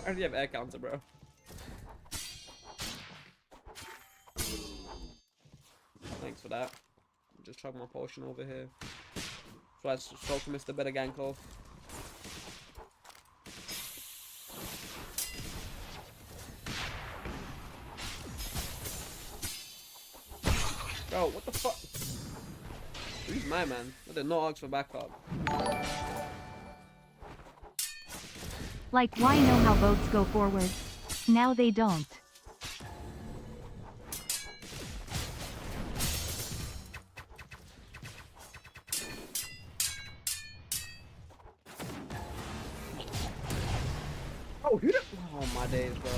I already have air counter, bro. Thanks for that. Just chug my potion over here. So I spoke to Mr. Better gank off. Bro, what the fuck? Who's my man? I did not ask for backup. Like, why know how boats go forward? Now they don't. Oh, who the? Oh my days, bro.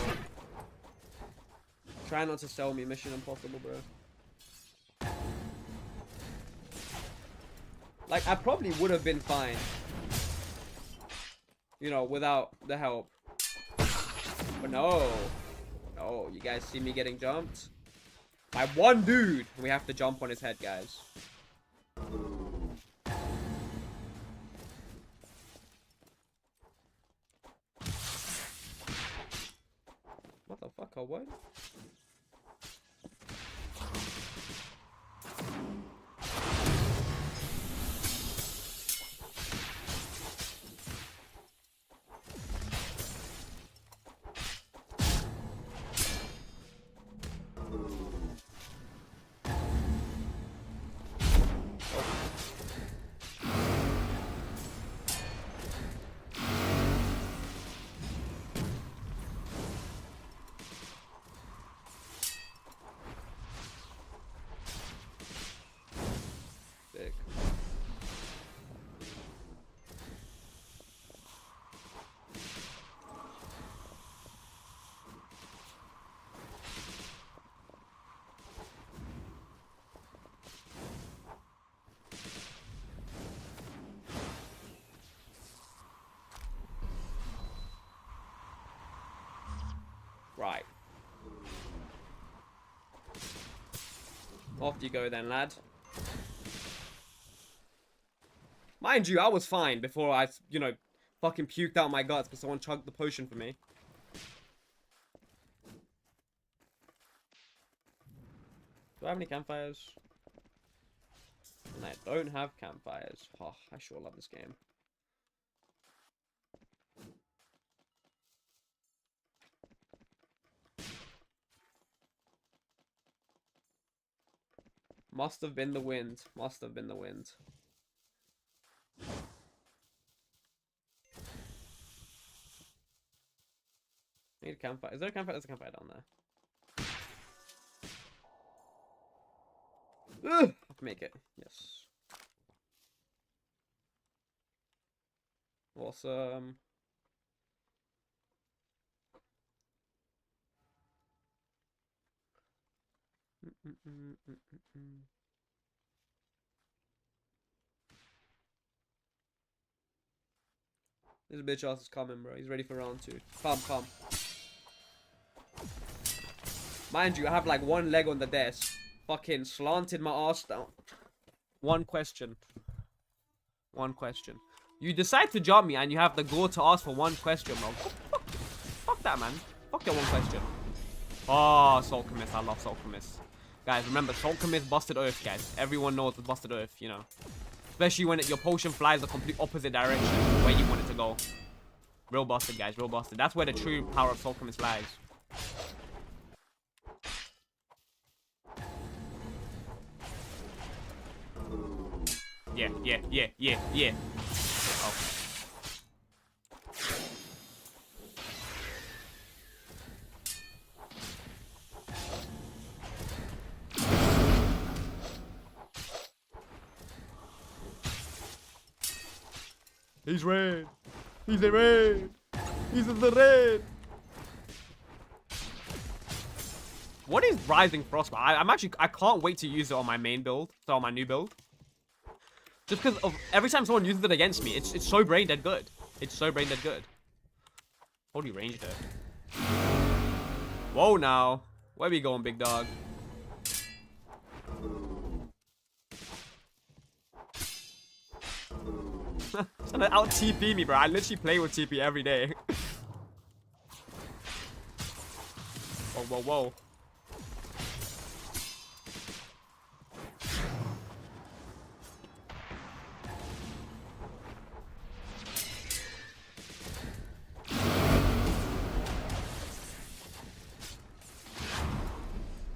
Try not to sell me Mission Impossible, bro. Like, I probably would have been fine. You know, without the help. But no. No, you guys see me getting jumped? By one dude. We have to jump on his head, guys. What the fuck, or what? Sick. Right. Off you go then, lad. Mind you, I was fine before I, you know, fucking puked out my guts because someone chugged the potion for me. Do I have any campfires? And I don't have campfires. Oh, I sure love this game. Must have been the wind. Must have been the wind. I need a campfire. Is there a campfire? There's a campfire down there. Ugh! I can make it. Yes. Awesome. This bitch ass is coming, bro. He's ready for round 2. Come. Mind you, I have like one leg on the desk. Fucking slanted my ass down. One question. You decide to jump me and you have the gall to ask for one question, bro. Fuck that, man. Fuck that one question. Oh, Salt Commit. I love Salt Commit. Guys, remember, Salt Commit busted Earth, guys. Everyone knows it's busted Earth, you know. Especially when your potion flies the complete opposite direction where you want it to go. Real busted, guys. Real busted. That's where the true power of Salt Commit lies. Yeah. Oh. He's red. He's a red. He's in the red. What is Rising Frost? I can't wait to use it on my main build. So on my new build. Just because of every time someone uses it against me, it's so brain dead good. It's so brain dead good. Holy ranged it. Whoa now. Where we going, big dog? Trying to out TP me, bro. I literally play with TP every day. Whoa.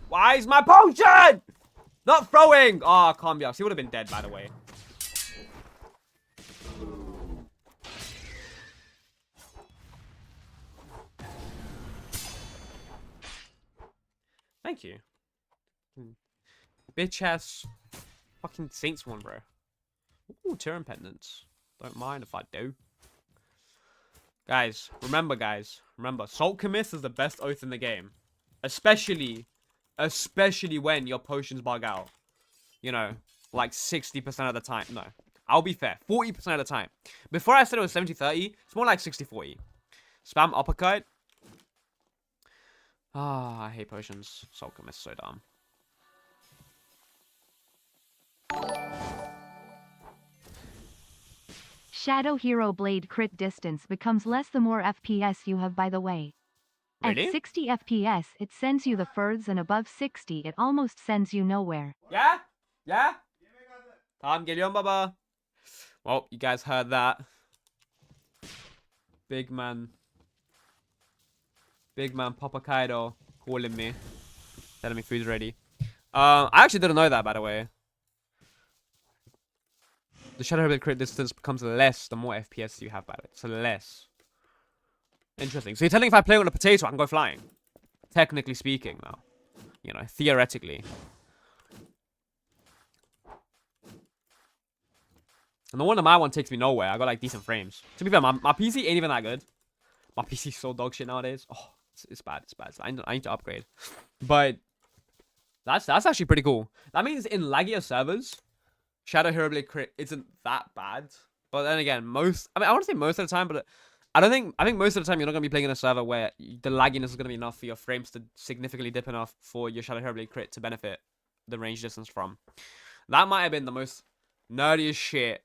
Why is my potion not throwing? Oh, calm down. She would have been dead, by the way. Thank you. Bitch ass fucking Saints one, bro. Ooh, Terran pendants. Don't mind if I do. Guys, remember, Salt Commit is the best oath in the game. Especially when your potions bug out. You know, like 60% of the time. No, I'll be fair. 40% of the time. Before I said it was 70-30, it's more like 60-40. Spam uppercut. Ah, I hate potions. Salt Commit is so dumb. Shadow Hero Blade crit distance becomes less the more FPS you have, by the way. Really? At 60 FPS, it sends you the furths, and above 60, it almost sends you nowhere. Yeah? Tamam, geliyorum baba. Well, you guys heard that. Big man Papa Kaido calling me. Telling me food's ready. I actually didn't know that, by the way. The Shadow Blade crit distance becomes less the more FPS you have, by the way. So less. Interesting. So you're telling if I play on a potato, I can go flying? Technically speaking, now. You know, theoretically. And the one on my one takes me nowhere. I got like decent frames. To be fair, my PC ain't even that good. My PC's so dog shit nowadays. Oh, it's bad. I need to upgrade. But that's actually pretty cool. That means in laggier servers, Shadow Hero Blade crit isn't that bad. But then again, I want to say most of the time, but I think most of the time you're not going to be playing in a server where the lagginess is going to be enough for your frames to significantly dip enough for your Shadow Hero Blade crit to benefit the range distance from. That might have been the most nerdiest shit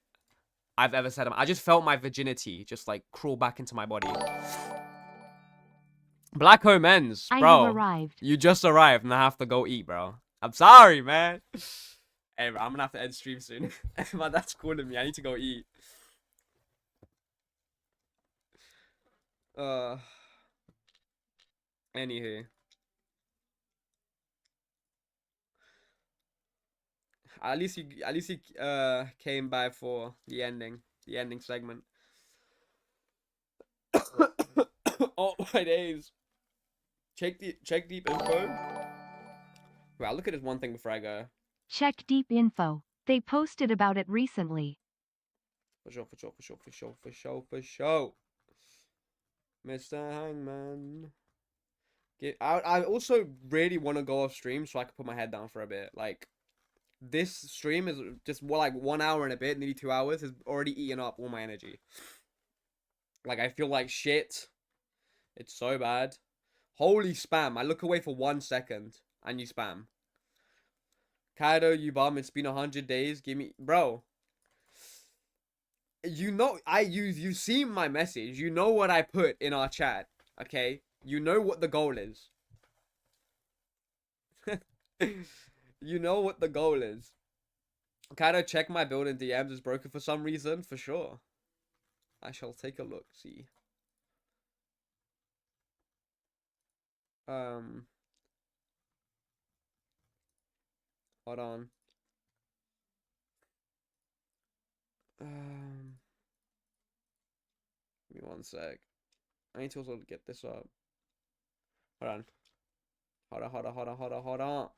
I've ever said. I just felt my virginity just like crawl back into my body. Black home ends, I bro. have arrived. You just arrived and I have to go eat, bro. I'm sorry, man. Hey, bro, I'm gonna have to end stream soon. My dad's calling me. I need to go eat. Anywho. At least you came by for the ending segment. Oh my days. Check deep info. Wow, look at this one thing before I go. Check deep info. They posted about it recently. For sure. Mr. Hangman. I also really want to go off stream so I can put my head down for a bit. Like, this stream is just like 1 hour and a bit, nearly 2 hours, has already eaten up all my energy. Like, I feel like shit. It's so bad. Holy spam. I look away for 1 second and you spam. Kaido, you bum. It's been 100 days. Give me... Bro. You know... You've seen my message. You know what I put in our chat. Okay? You know what the goal is. You know what the goal is. Kaido, check my build in DMs is broken for some reason. For sure. I shall take a look. See. Hold on. Give me 1 sec. I need to also get this up. Hold on. Hold on.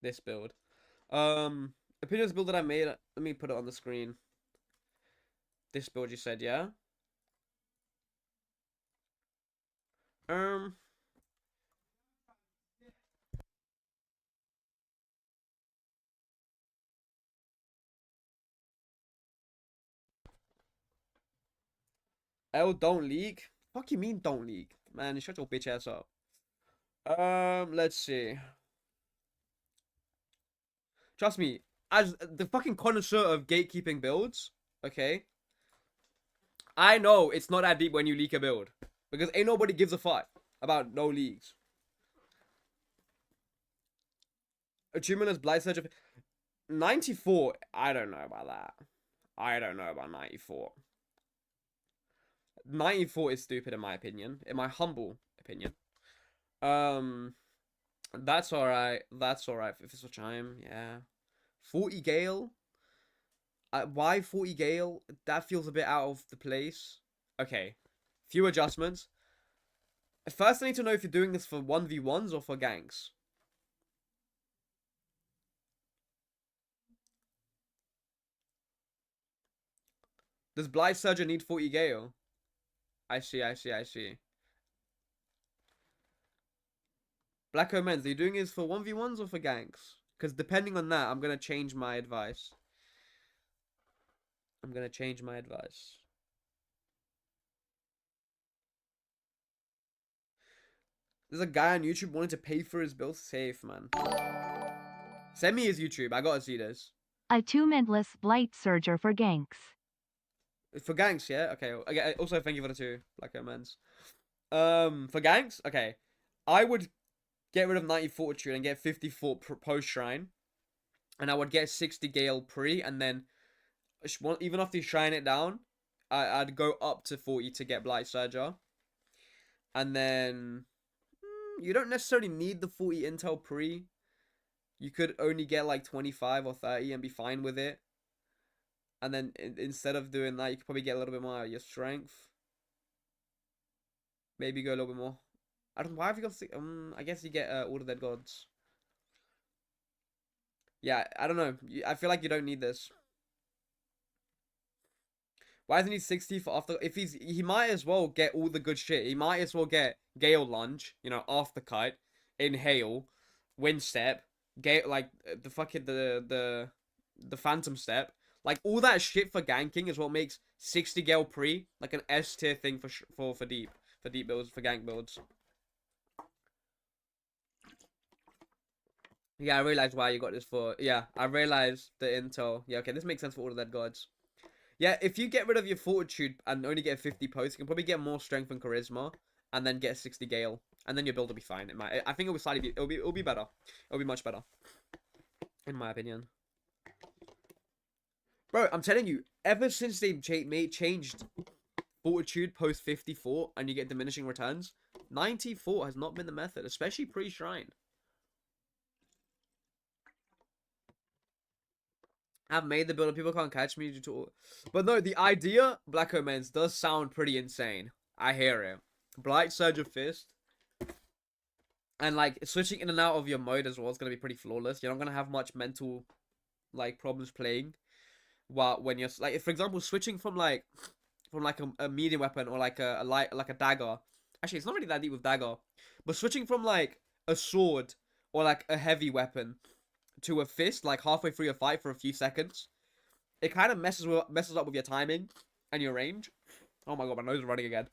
This build. Opinions build that I made. Let me put it on the screen. This build you said, yeah? L don't leak? Fuck you mean don't leak? Man, shut your bitch ass up. Let's see. Trust me, as the fucking connoisseur of gatekeeping builds, okay? I know it's not that deep when you leak a build. Because ain't nobody gives a fuck about no leaks. Achievement as Blight Surge of 94. I don't know about that. I don't know about 94. 94 is stupid in my opinion. In my humble opinion. That's alright. That's alright. If it's a chime, yeah. 40 Gale? Why 40 Gale? That feels a bit out of the place. Okay. Few adjustments. First, I need to know if you're doing this for 1v1s or for ganks. Does Blight Surger need 40 Gale? I see. Black Omens, are you doing this for 1v1s or for ganks? Because depending on that, I'm going to change my advice. There's a guy on YouTube wanting to pay for his bill. Safe, man. Send me his YouTube. I gotta see this. Attunementless Blight Surger for ganks. For ganks, yeah? Okay. Also, thank you for the 2 Black Omens. For ganks? Okay. I would get rid of 90 Fortitude and get 50 Fort post-shrine. And I would get 60 Gale pre, and then even after you shrine it down, I'd go up to 40 to get Blight Surger. And then... you don't necessarily need the 40 intel pre. You could only get like 25 or 30 and be fine with it. And then instead of doing that, you could probably get a little bit more out of your strength. Maybe go a little bit more. I don't know. Why have you got... I guess you get all the dead gods. Yeah, I don't know. I feel like you don't need this. Why doesn't he 60 for after? If he might as well get all the good shit. He might as well get Gale Lunge, you know, Aftercut, Inhale, Wind Step, Gale, like the fucking the Phantom Step, like all that shit for ganking is what makes 60 Gale pre like an S tier thing for for deep builds, for gank builds. Yeah, I realized why you got this for. Yeah, I realized the intel. Yeah, okay, this makes sense for all of that gods. Yeah, if you get rid of your fortitude and only get 50 posts, you can probably get more strength and charisma, and then get 60 gale, and then your build will be fine. I think it will slightly be. It'll be better. It'll be much better, in my opinion. Bro, I'm telling you, ever since they changed fortitude post 54 and you get diminishing returns, 94 has not been the method, especially pre-shrine. I've made the build and people can't catch me due to... But no, the idea, Black Omens, does sound pretty insane. I hear it. Blight, Surge of Fist. And, like, switching in and out of your mode as well is going to be pretty flawless. You're not going to have much mental, like, problems playing. While when you're... Like, for example, switching from, like a medium weapon or, like, a dagger. Actually, it's not really that deep with dagger. But switching from, like, a sword or, like, a heavy weapon to a fist, like halfway through your fight for a few seconds, it kind of messes up with your timing and your range. Oh my god, my nose is running again.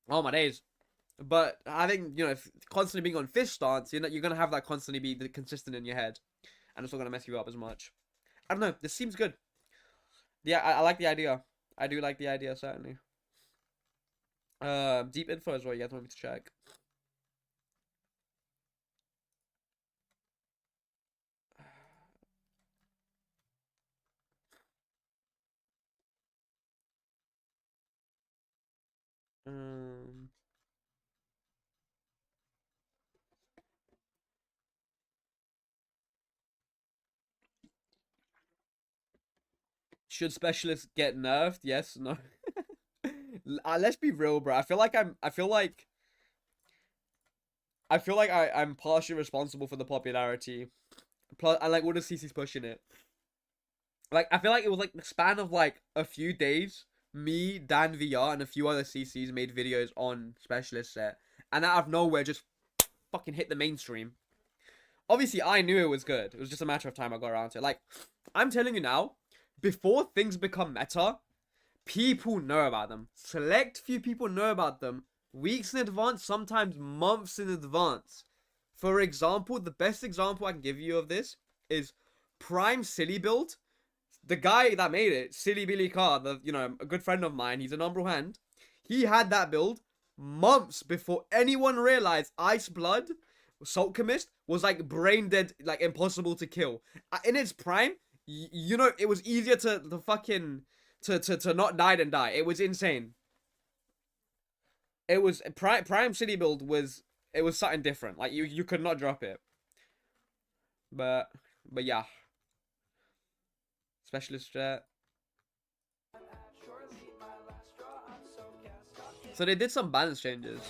Oh my days. But I think, you know, if constantly being on fist stance, you're gonna have that constantly be consistent in your head, and it's not gonna mess you up as much. I don't know. This seems good. Yeah, I like the idea. I do like the idea, certainly. Deep info as well. You guys want me to check? Should specialists get nerfed? Yes, no. Let's be real, bro. I feel like I'm partially responsible for the popularity. Plus, I like all the CC's pushing it. Like, I feel like it was like the span of like a few days. Me, Dan VR, and a few other CCs made videos on specialist set, and out of nowhere, just fucking hit the mainstream. Obviously, I knew it was good. It was just a matter of time I got around to it. Like, I'm telling you now, before things become meta, people know about them. Select few people know about them weeks in advance, sometimes months in advance. For example, the best example I can give you of this is Prime Silly Build. The guy that made it, Silly Billy Carr, a good friend of mine, he's an Umbral hand. He had that build months before anyone realized Ice Blood, Salt Chemist, was like brain dead, like impossible to kill. In its prime, you know, it was easier to not die than die. It was insane. It was Prime City build was something different. Like you could not drop it. But yeah. Specialist strat. So they did some balance changes.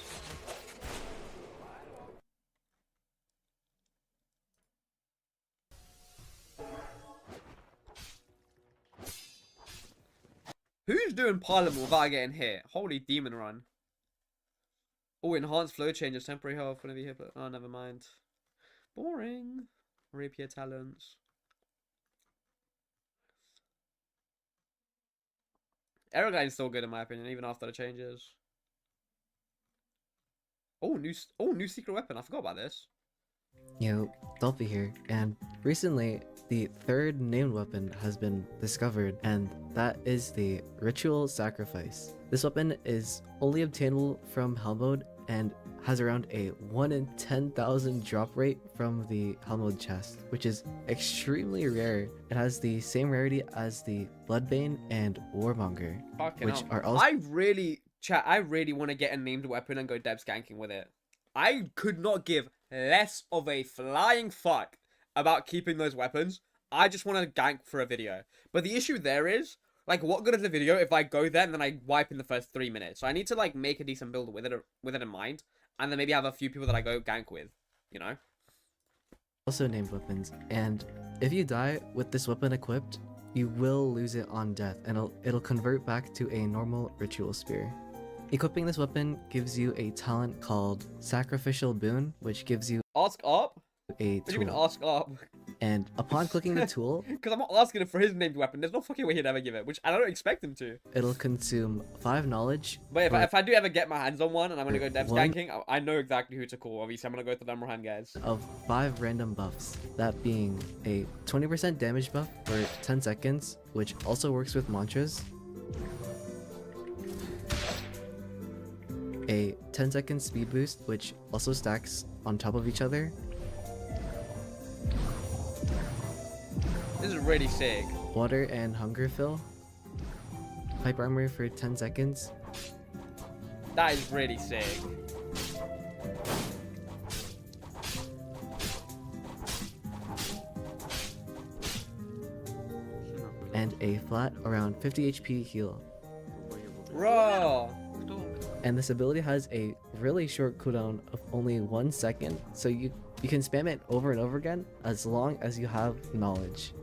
Who's doing Parliament without getting hit? Holy demon run. Oh, enhanced flow changes, temporary health whenever you hit it. Oh, never mind. Boring. Rapier talents. Aeroglide's still good in my opinion, even after the changes. Oh, new secret weapon. I forgot about this. Yo, Dolphy here, and recently the third named weapon has been discovered, and that is the Ritual Sacrifice. This weapon is only obtainable from Hell mode and has around a 1 in 10,000 drop rate from the Hell mode chest, which is extremely rare. It has the same rarity as the Bloodbane and Warmonger, which are also... I really want to get a named weapon and go depths ganking with it. I could not give less of a flying fuck about keeping those weapons. I just want to gank for a video. But the issue there is, like, what good is the video if I go there and then I wipe in the first 3 minutes? So I need to, like, make a decent build with it in mind, and then maybe have a few people that I go gank with, you know? Also named weapons, and if you die with this weapon equipped, you will lose it on death, and it'll convert back to a normal ritual spear. Equipping this weapon gives you a talent called Sacrificial Boon, which gives you Ask up? a What do you mean tool. ask up? And upon clicking the tool, Because I'm not asking him for his named weapon. There's no fucking way he'd ever give it, which I don't expect him to. it'll consume 5 knowledge. But for if I do ever get my hands on one and I'm gonna go devs One- ganking, I know exactly who to call. Obviously, I'm gonna go to the Umbral guys. of 5 random buffs, that being a 20% damage buff for 10 seconds, which also works with mantras, a 10-second speed boost, which also stacks on top of each other, This is really sick. water and hunger fill, pipe armor for 10 seconds, That is really sick. and a flat around 50 HP heal. Bro. And this ability has a really short cooldown of only 1 second, so you can spam it over and over again as long as you have knowledge,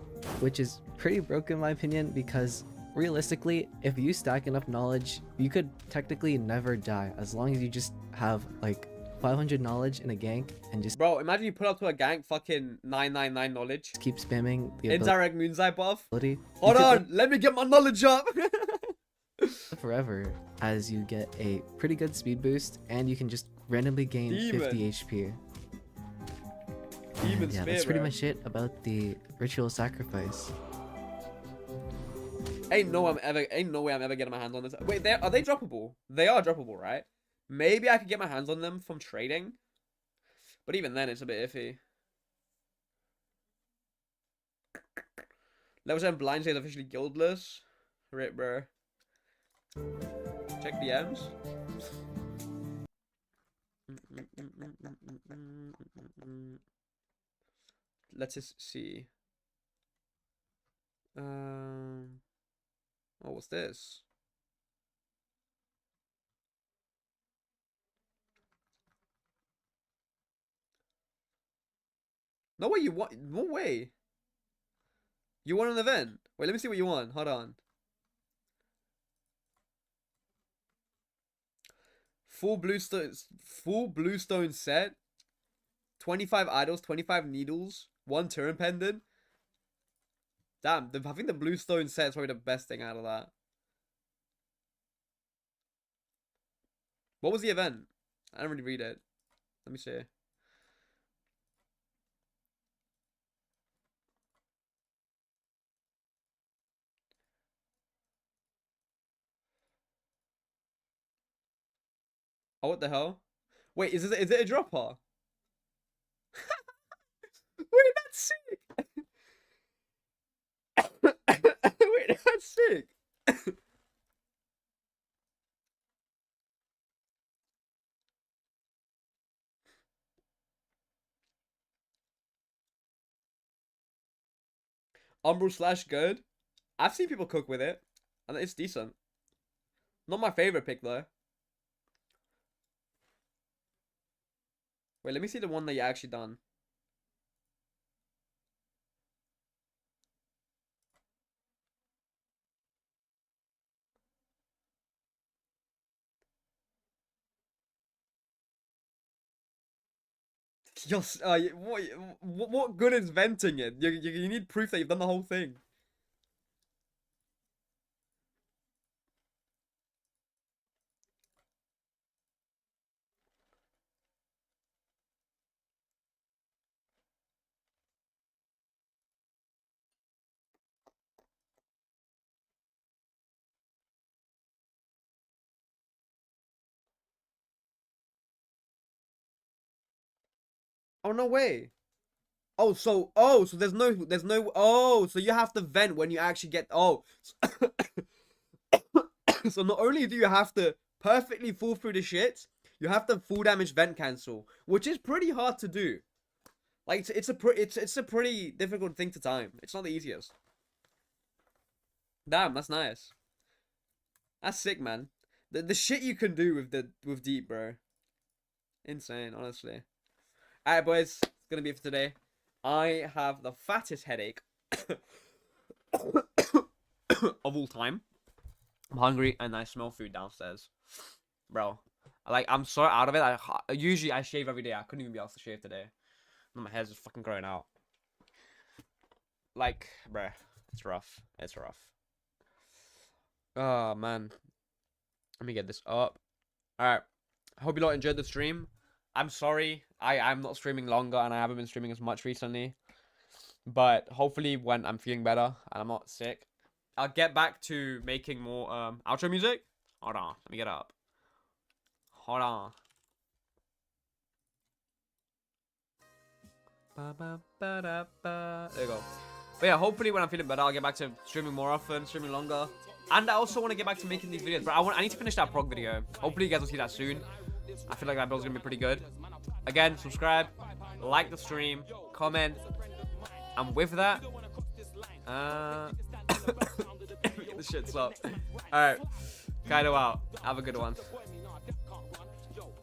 which is pretty broken in my opinion, because realistically, if you stack enough knowledge, you could technically never die as long as you just have like 500 knowledge in a gank and just Bro, imagine you put up to a gank fucking 999 knowledge. keep spamming the Indirect Moonsight buff. ability. Hold You could on, let me get my knowledge up. live forever as you get a pretty good speed boost and you can just randomly gain Demon. 50 HP. Demon And yeah, spear, that's pretty bro. much it about the ritual sacrifice. Ain't no way I'm ever getting my hands on this. Wait, are they droppable? They are droppable, right? Maybe I could get my hands on them from trading. But even then, it's a bit iffy. Level 7 blind is officially guildless. Rip, bro. Check DMs. Let's just see. Oh, what's this? No way, you want? No way. You won an event. Wait, let me see what you won. Hold on. Full bluestone set. 25 idols, 25 needles, 1 turn pendant. Damn, I think the bluestone set is probably the best thing out of that. What was the event? I didn't really read it. Let me see. Oh, what the hell? Wait, is it a dropper? Wait, that's sick. Wait, that's sick. Umbral / good. I've seen people cook with it, and it's decent. Not my favorite pick though. Wait, let me see the one that you actually done. Yes, what good is venting it? You need proof that you've done the whole thing. Oh, no way. Oh, so there's no, so you have to vent when you actually get, so not only do you have to perfectly fall through the shit, you have to full damage vent cancel, which is pretty hard to do. Like, it's a pretty difficult thing to time. It's not the easiest. Damn, that's nice. That's sick, man. The shit you can do with Deep, bro. Insane, honestly. Alright, boys. It's gonna be it for today. I have the fattest headache of all time. I'm hungry and I smell food downstairs. Bro. I'm so out of it. Usually I shave every day. I couldn't even be asked to shave today. My hair's just fucking growing out. like, bruh, it's rough. It's rough. Oh man, let me get this up. All right, hope you lot enjoyed the stream. I'm sorry, I'm not streaming longer and I haven't been streaming as much recently. But hopefully when I'm feeling better and I'm not sick, I'll get back to making more outro music. Hold on, let me get it up. Hold on. There you go. But yeah, hopefully when I'm feeling better, I'll get back to streaming more often, streaming longer. And I also want to get back to making these videos. But I need to finish that prog video. Hopefully you guys will see that soon. I feel like that build's going to be pretty good. Again, subscribe, like the stream, comment. And with that, get the shit up. Alright, Kaido out. Have a good one.